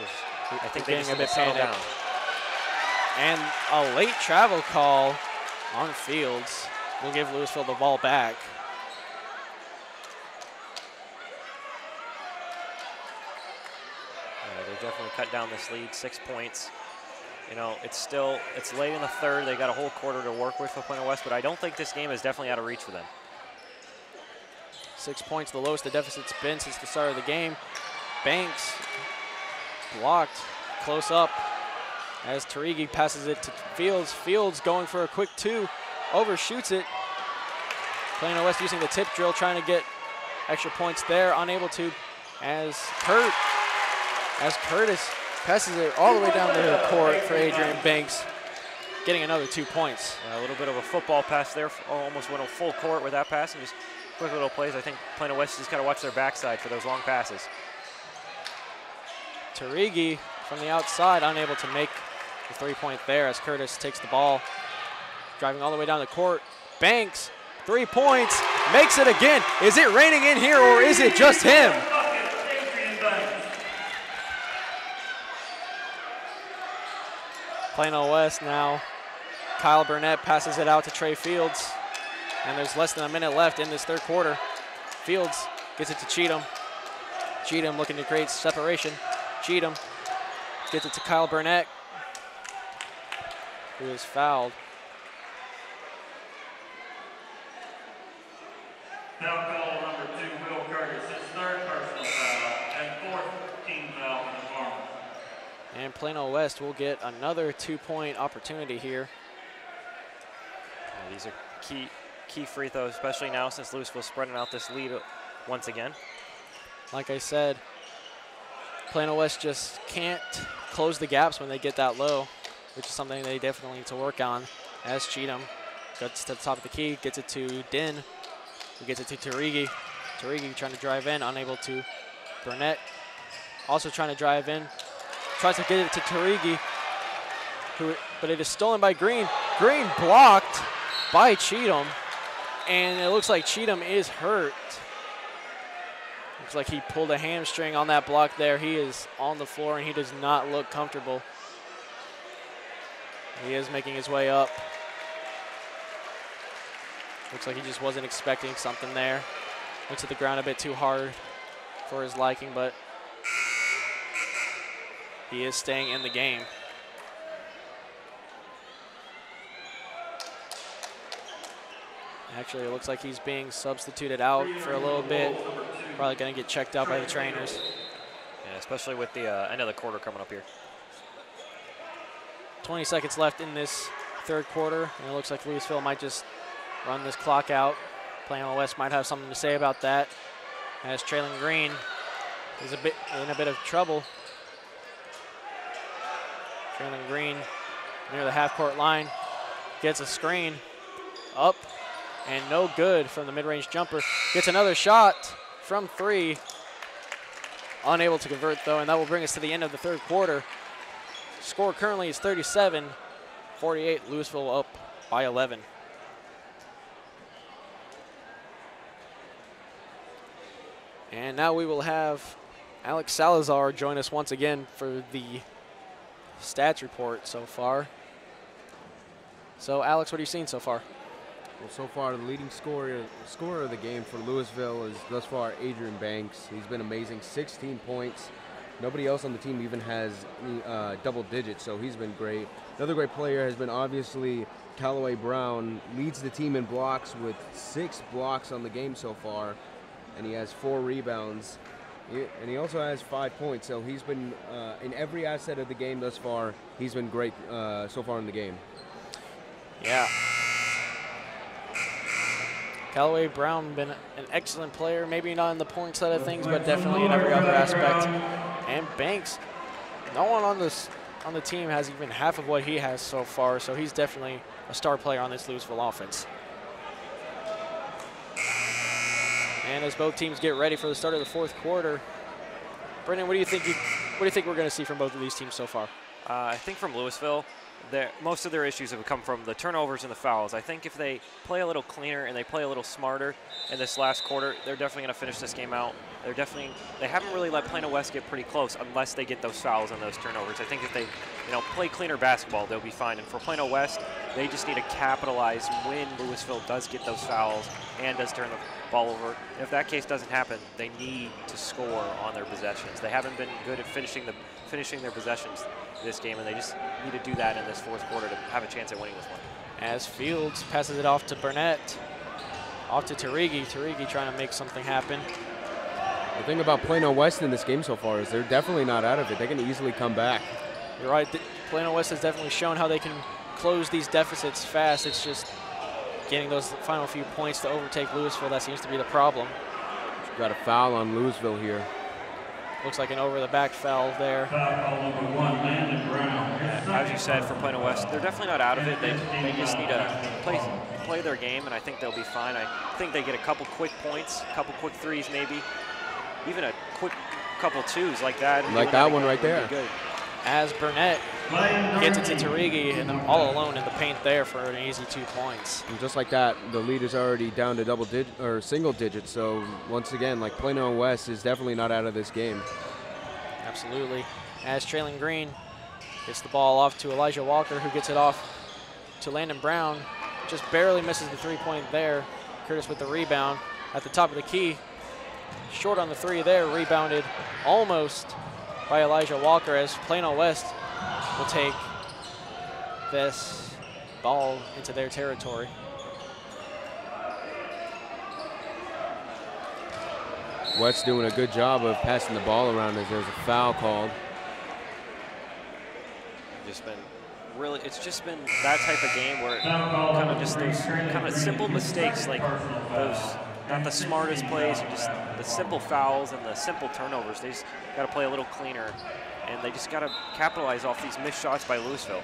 I think they just need to settle down. And a late travel call on Fields will give Lewisville the ball back. They definitely cut down this lead, 6 points. You know, it's late in the third. They got a whole quarter to work with for Plano West, but I don't think this game is definitely out of reach for them. 6 points, the lowest the deficit's been since the start of the game. Banks blocked close up as Tarigi passes it to Fields. Fields going for a quick 2, overshoots it. Plano West using the tip drill, trying to get extra points there, unable to, as Curtis passes it all the way down the court for Adrian Banks, getting another 2 points. A little bit of a football pass there, almost went on full court with that pass, and just quick little plays. I think Plano West just got to watch their backside for those long passes. Tarigi from the outside, unable to make the 3-point there as Curtis takes the ball, driving all the way down the court. Banks, 3 points, makes it again. Is it raining in here or is it just him? Plano West now. Kyle Burnett passes it out to Trey Fields, and there's less than a minute left in this third quarter. Fields gets it to Cheatham. Cheatham looking to create separation. Cheatham gets it to Kyle Burnett, who is fouled. Foul call number 2, Will Curtis, his 3rd personal foul and 4th team foul for the Farmers. And Plano West will get another 2-point opportunity here. These are key free throws, especially now since Lewisville's spreading out this lead once again. Like I said, Plano West just can't close the gaps when they get that low, which is something they definitely need to work on. As Cheatham gets to the top of the key, gets it to Din, who gets it to Tarigi. Tarigi trying to drive in, unable to. Burnett also trying to drive in, tries to get it to Tarigi, but it is stolen by Green. Green blocked by Cheatham, and it looks like Cheatham is hurt. Looks like he pulled a hamstring on that block there. He is on the floor, and he does not look comfortable. He is making his way up. Looks like he just wasn't expecting something there. Went to the ground a bit too hard for his liking, but he is staying in the game. Actually, it looks like he's being substituted out for a little bit. Probably going to get checked out by the trainers. Yeah, especially with the end of the quarter coming up here. 20 seconds left in this third quarter, and it looks like Lewisville might just run this clock out. Plano West might have something to say about that, as Traylon Green is in a bit of trouble. Traylon Green near the half-court line. Gets a screen. Up and no good from the mid-range jumper. Gets another shot from 3. Unable to convert, though, and that will bring us to the end of the third quarter. Score currently is 37-48. Lewisville up by 11. And now we will have Alex Salazar join us once again for the stats report so far. So, Alex, what are you seeing so far? Well, so far, the leading scorer of the game for Lewisville is thus far Adrian Banks. He's been amazing, 16 points. Nobody else on the team even has double digits, so he's been great. Another great player has been obviously Callaway Brown. Leads the team in blocks with 6 blocks on the game so far, and he has 4 rebounds. And he also has 5 points, so he's been in every asset of the game thus far. He's been great so far in the game. Yeah. Callaway Brown been an excellent player, maybe not in the point side of things, but definitely in every other aspect. And Banks, no one on the team has even half of what he has so far, so he's definitely a star player on this Lewisville offense. And as both teams get ready for the start of the fourth quarter, Brendan, what do you think we're going to see from both of these teams so far? I think from Lewisville, most of their issues have come from the turnovers and the fouls. I think if they play a little cleaner and they play a little smarter in this last quarter, they're definitely going to finish this game out. They haven't really let Plano West get pretty close unless they get those fouls and those turnovers. I think if they, play cleaner basketball, they'll be fine. And for Plano West, they just need to capitalize when Lewisville does get those fouls and does turn the ball over. If that case doesn't happen, they need to score on their possessions. They haven't been good at finishing their possessions this game, and they just need to do that in this fourth quarter to have a chance at winning this one. As Fields passes it off to Burnett, off to Tarigi. Tarigi trying to make something happen. The thing about Plano West in this game so far is they're definitely not out of it. They can easily come back. You're right. Plano West has definitely shown how they can close these deficits fast. It's just getting those final few points to overtake Lewisville that seems to be the problem. Got a foul on Lewisville here. Looks like an over-the-back foul there. As you said, for Plano West, they're definitely not out of it. They just need to play their game, and I think they'll be fine. I think they get a couple quick points, a couple quick threes maybe, even a quick couple twos like that. Like that one right there. Good. As Burnett gets it to Tarigi and all alone in the paint there for an easy 2 points. And just like that, the lead is already down to single digits. So once again, like Plano West is definitely not out of this game. Absolutely. As Traylon Green gets the ball off to Elijah Walker, who gets it off to Landon Brown. Just barely misses the 3-point there. Curtis with the rebound at the top of the key. Short on the 3 there, rebounded almost by Elijah Walker, as Plano West will take this ball into their territory. West doing a good job of passing the ball around as there's a foul called. It's just been that type of game where kind of just those kind of simple mistakes, like those, not the smartest plays, just the simple fouls and the simple turnovers. They just got to play a little cleaner, and they just got to capitalize off these missed shots by Lewisville.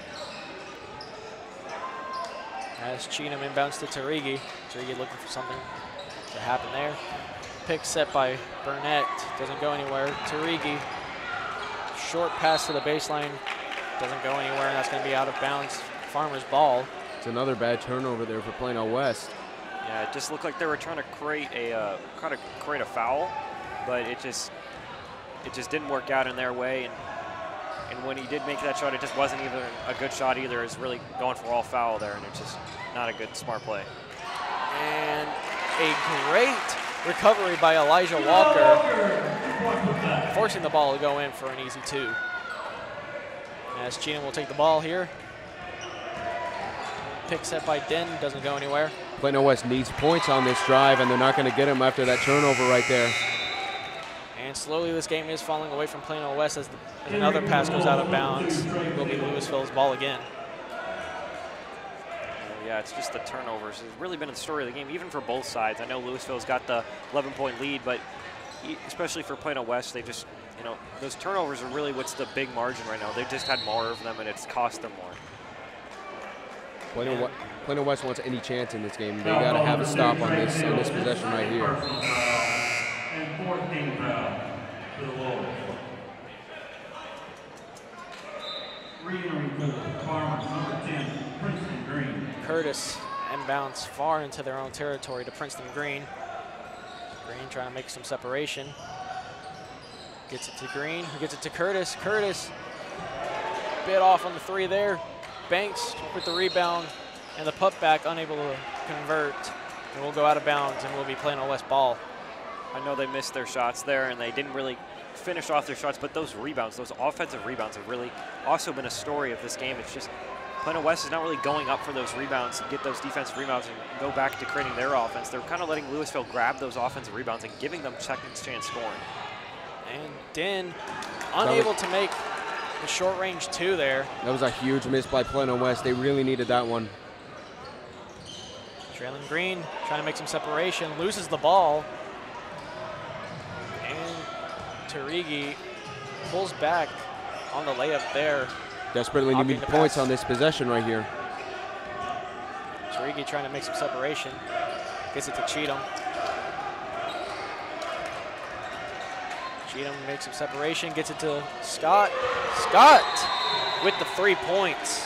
As Cheatham inbounds to Tarigi. Tarigi looking for something to happen there. Pick set by Burnett, doesn't go anywhere. Tarigi, short pass to the baseline, doesn't go anywhere, and that's going to be out of bounds. Farmer's ball. It's another bad turnover there for Plano West. Yeah, it just looked like they were trying to create a foul, but it just didn't work out in their way. And when he did make that shot, it just wasn't even a good shot either. It's really going for all foul there, and it's just not a good, smart play. And a great recovery by Elijah Walker, forcing the ball to go in for an easy 2. As Cheatham will take the ball here. Pick set by Den, doesn't go anywhere. Plano West needs points on this drive, and they're not going to get them after that turnover right there. And slowly this game is falling away from Plano West as another pass goes out of bounds. It will be Lewisville's ball again. Yeah, it's just the turnovers. It's really been the story of the game, even for both sides. I know Lewisville's got the 11-point lead, but especially for Plano West, they just you know, those turnovers are really what's the big margin right now. They've just had more of them, and it's cost them more. Plano West wants any chance in this game. They got to have a stop on this possession right here. And 14 foul to the Wolves. Reentering for the Farmers, number 10, Princeton Green. Curtis inbounds far into their own territory to Princeton Green. Green trying to make some separation. Gets it to Green, who gets it to Curtis. Curtis bit off on the three there. Banks with the rebound and the putback, unable to convert. And we'll go out of bounds and we'll be Plano West ball. I know they missed their shots there and they didn't really finish off their shots, but those rebounds, those offensive rebounds have really also been a story of this game. It's just Plano West is not really going up for those rebounds and get those defensive rebounds and go back to creating their offense. They're kind of letting Lewisville grab those offensive rebounds and giving them second chance scoring. And Den unable to make the short range two there. That was a huge miss by Plano West. They really needed that one. Trailing Green trying to make some separation, loses the ball. And Tarigi pulls back on the layup there. Desperately need points on this possession right here. Tarigi trying to make some separation. Gets it to Cheatham. Cheatham makes some separation, gets it to Scott. Scott with the 3 points.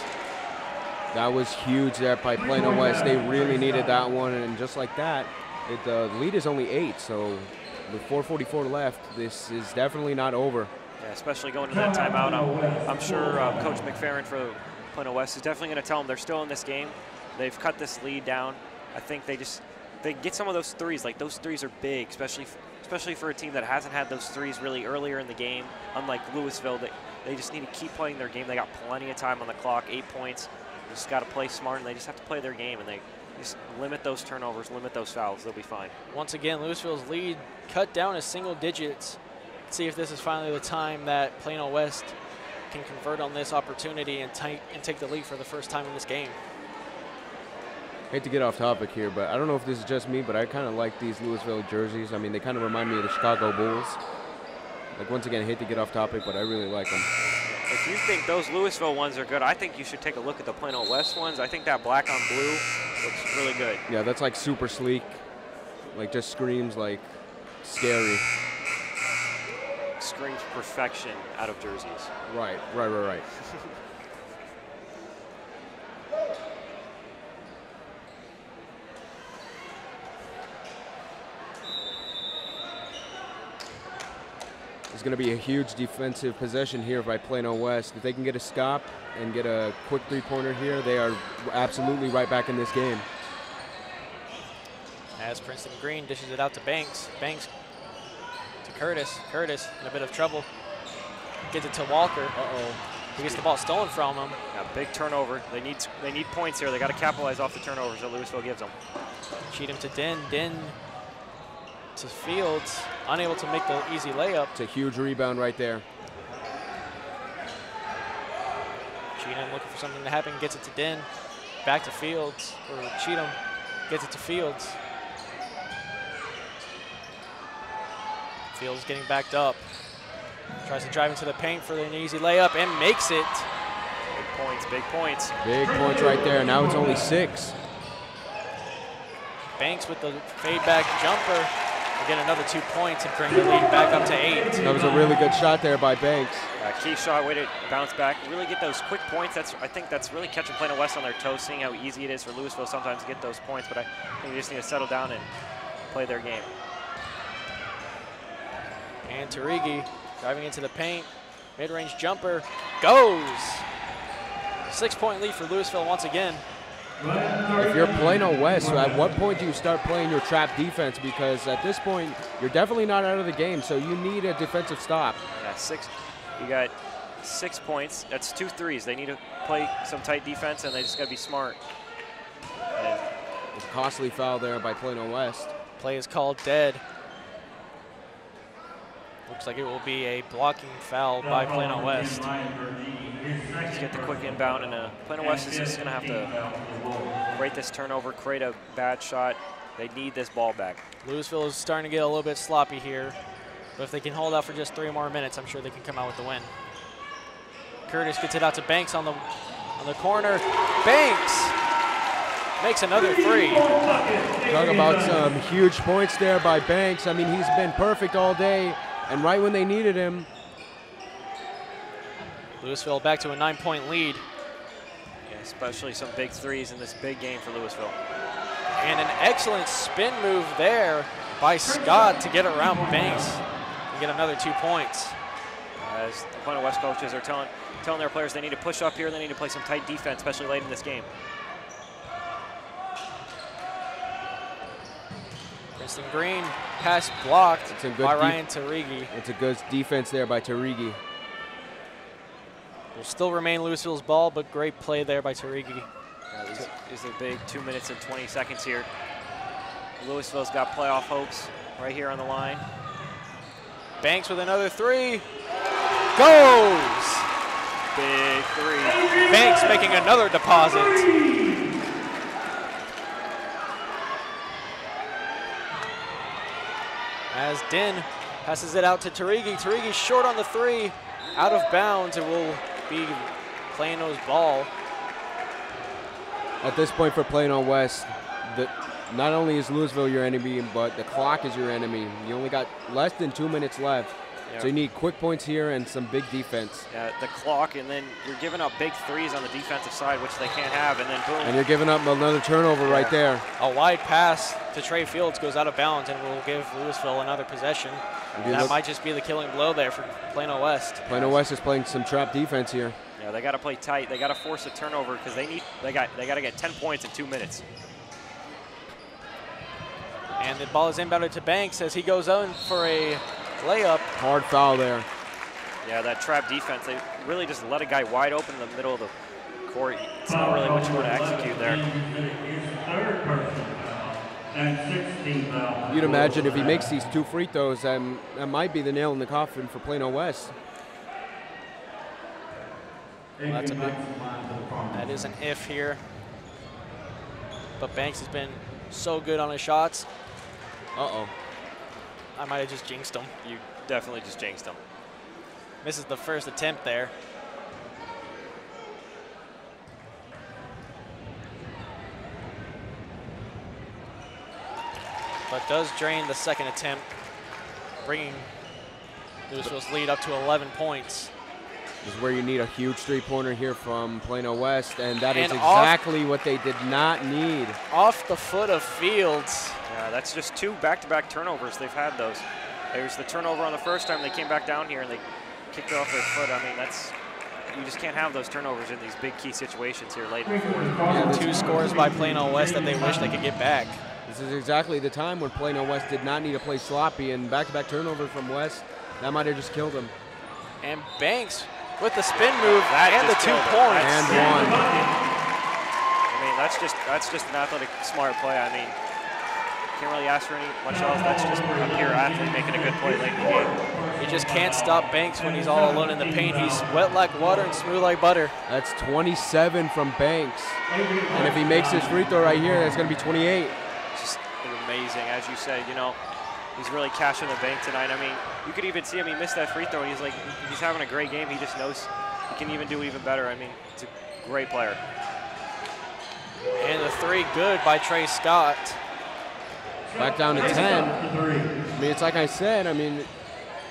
That was huge there by Plano West. They really needed that one, and just like that, the lead is only 8, so with 4:44 left, this is definitely not over. Yeah, especially going to that timeout. I'm sure Coach McFerrin for Plano West is definitely going to tell them they're still in this game. They've cut this lead down. I think they get some of those threes. Like, those threes are big, especially for a team that hasn't had those threes really earlier in the game. Unlike Lewisville, they just need to keep playing their game. They got plenty of time on the clock, 8 points. They just got to play smart, and they just have to play their game, and they just limit those turnovers, limit those fouls. They'll be fine. Once again, Lewisville's lead cut down to single digits. Let's see if this is finally the time that Plano West can convert on this opportunity and take the lead for the first time in this game. Hate to get off topic here, but I don't know if this is just me, but I kind of like these Lewisville jerseys. I mean, they kind of remind me of the Chicago Bulls. Like, once again, I hate to get off topic, but I really like them. If you think those Lewisville ones are good, I think you should take a look at the Plano West ones. I think that black on blue looks really good. Yeah, that's like super sleek. Like, just screams like scary. Screams perfection out of jerseys. Right. It's going to be a huge defensive possession here by Plano West. If they can get a stop and get a quick three-pointer here, they are absolutely right back in this game. As Princeton Green dishes it out to Banks. Banks to Curtis. Curtis in a bit of trouble. Gets it to Walker. He gets the ball stolen from him. Yeah, big turnover. They need points here. They got to capitalize off the turnovers that Lewisville gives them. Cheatham to Den. Den to Fields, unable to make the easy layup. It's a huge rebound right there. Cheatham looking for something to happen, gets it to Den. Back to Fields, or Cheatham gets it to Fields. Fields getting backed up. Tries to drive into the paint for an easy layup and makes it. Big points, big points. Big points right there. Now it's only 6. Banks with the fade back jumper. Get another 2 points and bring the lead back up to 8. That was a really good shot there by Banks. Key shot, way to bounce back, really get those quick points. I think that's really catching Plano West on their toes, seeing how easy it is for Lewisville sometimes to get those points, but I think they just need to settle down and play their game. And Tarigi driving into the paint, mid-range jumper, goes! 6-point lead for Lewisville once again. If you're Plano West, at what point do you start playing your trap defense? Because at this point, you're definitely not out of the game, so you need a defensive stop. Yeah, you got 6 points. That's 2 threes. They need to play some tight defense, and they just got to be smart. And a costly foul there by Plano West. Play is called dead. Looks like it will be a blocking foul by Plano West. Just get the quick inbound, and Plano West is just going to have to create this turnover, create a bad shot. They need this ball back. Lewisville is starting to get a little bit sloppy here. But if they can hold out for just 3 more minutes, I'm sure they can come out with the win. Curtis gets it out to Banks on the corner. Banks makes another 3. Talk about some huge points there by Banks. I mean, he's been perfect all day, and right when they needed him. Lewisville back to a 9-point lead. Yeah, especially some big threes in this big game for Lewisville. And an excellent spin move there by Scott to get around Banks and get another 2 points. As the Plano West coaches are telling their players they need to push up here, they need to play some tight defense, especially late in this game. Princeton Green, pass blocked by Ryan Tarigi. It's a good defense there by Tarigi. Will still remain Lewisville's ball, but great play there by Tarigi. Yeah, these are big 2 minutes and 20 seconds here. Lewisville's got playoff hopes right here on the line. Banks with another 3. Goes! Big 3. Banks making another deposit. As Din passes it out to Tarigi. Tarigi short on the 3, out of bounds. It will be Plano's ball. At this point for Plano West, not only is Lewisville your enemy, but the clock is your enemy. You only got less than 2 minutes left. Yeah. So you need quick points here and some big defense. Yeah, the clock, and then you're giving up big 3s on the defensive side, which they can't have, and then boom. And you're giving up another turnover right there. A wide pass to Trey Fields goes out of bounds and will give Lewisville another possession. And that might just be the killing blow there for Plano West. Plano West is playing some trap defense here. Yeah, they got to play tight. They got to force a turnover because they got to get 10 points in 2 minutes. And the ball is inbounded to Banks as he goes on for a layup. Hard foul there. Yeah, that trap defense, they really just let a guy wide open in the middle of the court. It's not really what you want to execute there. You'd imagine if he makes these 2 free throws, that might be the nail in the coffin for Plano West. Well, that is an if here. But Banks has been so good on his shots. Uh-oh. I might have just jinxed him. You definitely just jinxed him. Misses the first attempt there. But does drain the second attempt, bringing Lewisville's lead up to 11 points. This is where you need a huge 3-pointer here from Plano West, and that is exactly what they did not need. Off the foot of Fields. Yeah, that's just 2 back-to-back turnovers. They've had those. There was the turnover on the first time they came back down here and they kicked it off their foot. I mean, you just can't have those turnovers in these big key situations here late in the fourth. Yeah, 2 scores by Plano West that they wish they could get back. This is exactly the time when Plano West did not need to play sloppy, and back-to-back turnovers from West, that might have just killed them. And Banks with the spin move and the 2 points. And 1. I mean, that's just an athletic, smart play. I mean, can't really ask for any much else. That's just a pure athlete making a good play late in the game. You just can't stop Banks when he's all alone in the paint. He's wet like water and smooth like butter. That's 27 from Banks. And if he makes his free throw right here, that's going to be 28. Just amazing, as you said. You know, he's really cashing the bank tonight. I mean, you could even see him. He missed that free throw. He's having a great game. He just knows he can even do even better. I mean, it's a great player. And the 3 good by Trey Scott. Back down to 10. I mean, it's like I said. I mean,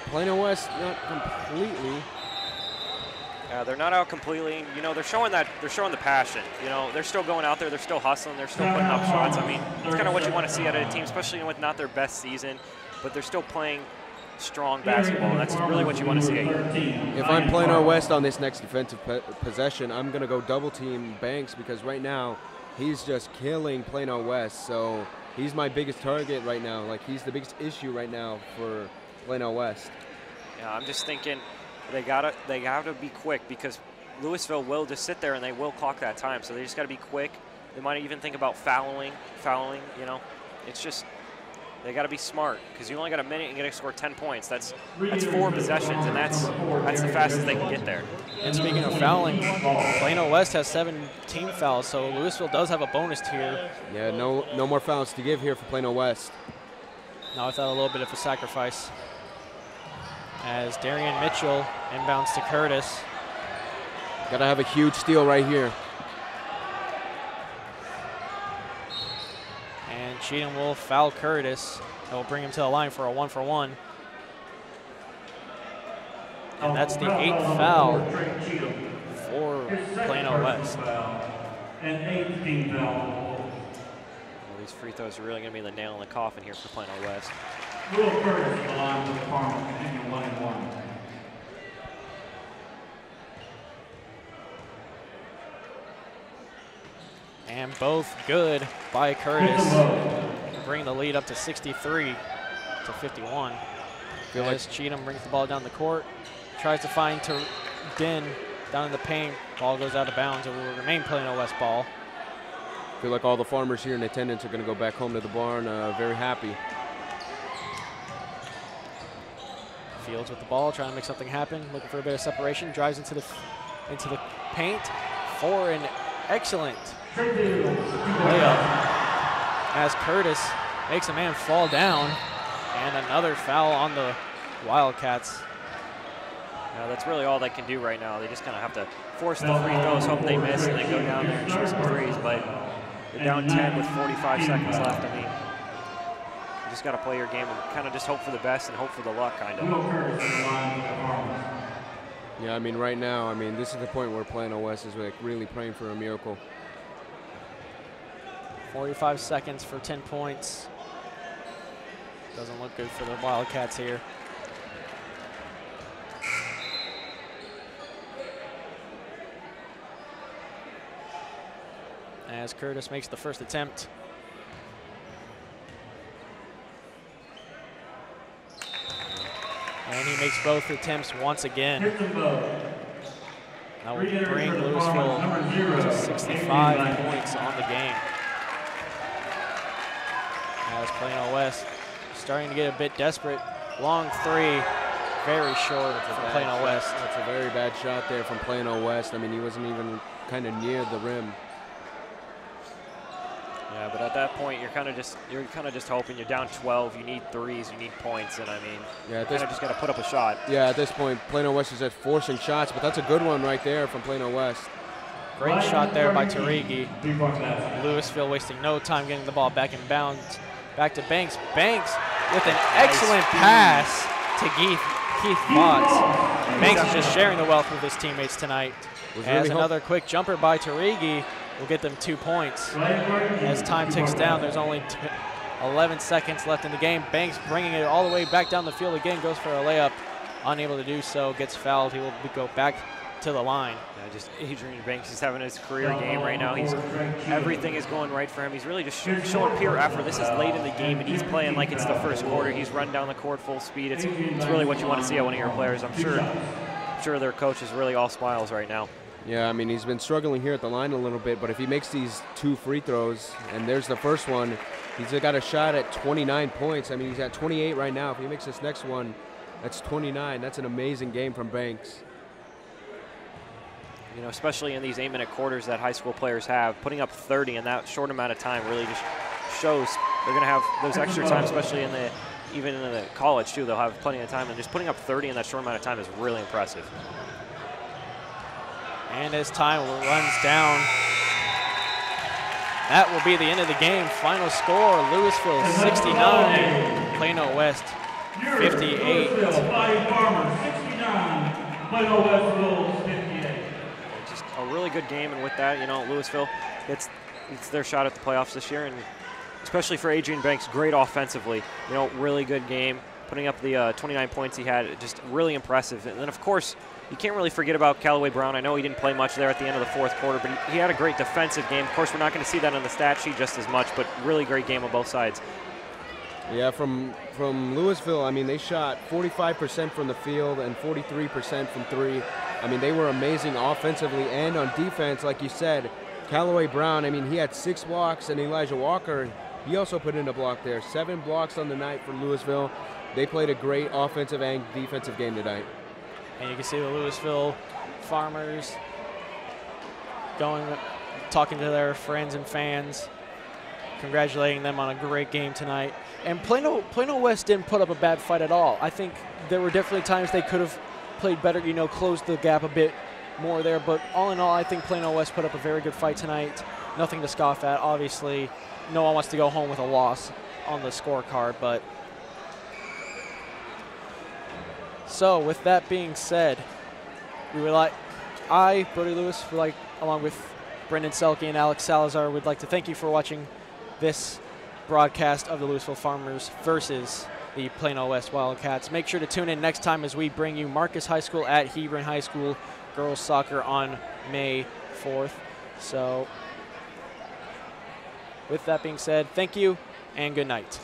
Plano West not completely. Yeah, they're not out completely. You know, they're showing the passion. You know, they're still going out there. They're still hustling. They're still putting up shots. I mean, it's kind of what you want to see out of a team, especially with not their best season, but they're still playing strong basketball. That's really what you want to see at your team. If I'm Plano West on this next defensive possession, I'm going to go double team Banks because right now he's just killing Plano West. So he's my biggest target right now. Like, he's the biggest issue right now for Plano West. Yeah, I'm just thinking they gotta be quick because Lewisville will just sit there and they will clock that time. So they just got to be quick. They might even think about fouling. You know, it's just they got to be smart because you only got a minute and you got to score 10 points. That's 4 possessions, and that's the fastest they can get there. And speaking of fouling, Plano West has 17 fouls, so Lewisville does have a bonus here. Yeah, no more fouls to give here for Plano West. Now without a little bit of a sacrifice. as Darian Mitchell inbounds to Curtis. Got to have a huge steal right here. And Cheatham will foul Curtis. That will bring him to the line for a 1-for-1. And that's the 8th foul for Plano West. And 8th team foul. Well, these free throws are really going to be the nail in the coffin here for Plano West. Will Curtis the line for the Farmers, continue 1-1. And both good by Curtis. Bring the lead up to 63 to 51. As Cheatham brings the ball down the court, tries to find Din down in the paint. Ball goes out of bounds. It will remain Plano West ball. I feel like all the farmers here in attendance are going to go back home to the barn very happy. Fields with the ball, trying to make something happen, looking for a bit of separation, drives into the paint for an excellent layup as Curtis makes a man fall down, and another foul on the Wildcats. Yeah, that's really all they can do right now. They just kind of have to force the free throws, hope they miss, and then go down there and shoot some threes. But they're down 10 with 45 seconds left. I mean, you just got to play your game and kind of just hope for the best and hope for the luck, kind of. Yeah, I mean, right now, I mean, this is the point where Plano West is like really praying for a miracle. 45 seconds for 10 points. Doesn't look good for the Wildcats here. As Curtis makes the first attempt. And he makes both attempts once again. That will bring Lewisville to 65 points on the game. As Plano West starting to get a bit desperate. Long three, very short from Plano West. That's a very bad shot there from Plano West. I mean, he wasn't even kind of near the rim. Yeah, but at that point, you're kind of just hoping. You're down 12. You need threes. You need points, and I mean, yeah, you kind of just got to put up a shot. Yeah, at this point, Plano West is at forcing shots, but that's a good one right there from Plano West. Great shot there by Tarigi. Lewisville wasting no time getting the ball back in bounds. Back to Banks. Banks with an excellent pass to Keith Watts. Banks is just sharing the wealth with his teammates tonight. As another quick jumper by Tarigi will get them 2 points. As time ticks down, there's only 11 seconds left in the game. Banks bringing it all the way back down the field again, goes for a layup. Unable to do so, gets fouled. He will go back to the line. Yeah, just Adrian Banks is having his career game right now. Everything is going right for him. He's really just showing pure effort. This is late in the game, and he's playing like it's the first quarter. He's run down the court full speed. It's really what you want to see out of one of your players. I'm sure their coach is really all smiles right now. Yeah, I mean, he's been struggling here at the line a little bit, but if he makes these 2 free throws, and there's the first one, he's got a shot at 29 points. I mean, he's at 28 right now. If he makes this next one, that's 29. That's an amazing game from Banks. You know, especially in these 8-minute quarters that high school players have, putting up 30 in that short amount of time really just shows they're going to have those extra time, especially even in the college too. They'll have plenty of time, and just putting up 30 in that short amount of time is really impressive. And as time runs down, that will be the end of the game. Final score, Lewisville 69, Plano West 58. Just a really good game, and with that, you know, Lewisville, it's their shot at the playoffs this year, and especially for Adrian Banks, great offensively. You know, really good game, putting up the 29 points he had, just really impressive. And then, of course, you can't really forget about Callaway Brown. I know he didn't play much there at the end of the fourth quarter, but he had a great defensive game. Of course, we're not going to see that on the stat sheet just as much, but really great game on both sides. Yeah, from Lewisville, I mean, they shot 45% from the field and 43% from 3. I mean, they were amazing offensively and on defense, like you said. Callaway Brown, I mean, he had 6 blocks, and Elijah Walker, he also put in a block there. 7 blocks on the night for Lewisville. They played a great offensive and defensive game tonight. And you can see the Lewisville Farmers talking to their friends and fans congratulating them on a great game tonight. And Plano West didn't put up a bad fight at all. I think there were definitely times they could have played better, closed the gap a bit more there. But all in all, I think Plano West put up a very good fight tonight. Nothing to scoff at. Obviously, no one wants to go home with a loss on the scorecard. But so with that being said, Brody Lewis, along with Brendan Selke and Alex Salazar, would like to thank you for watching this broadcast of the Lewisville Farmers versus the Plano West Wildcats. Make sure to tune in next time as we bring you Marcus High School at Hebron High School girls soccer on May 4th. So with that being said, thank you and good night.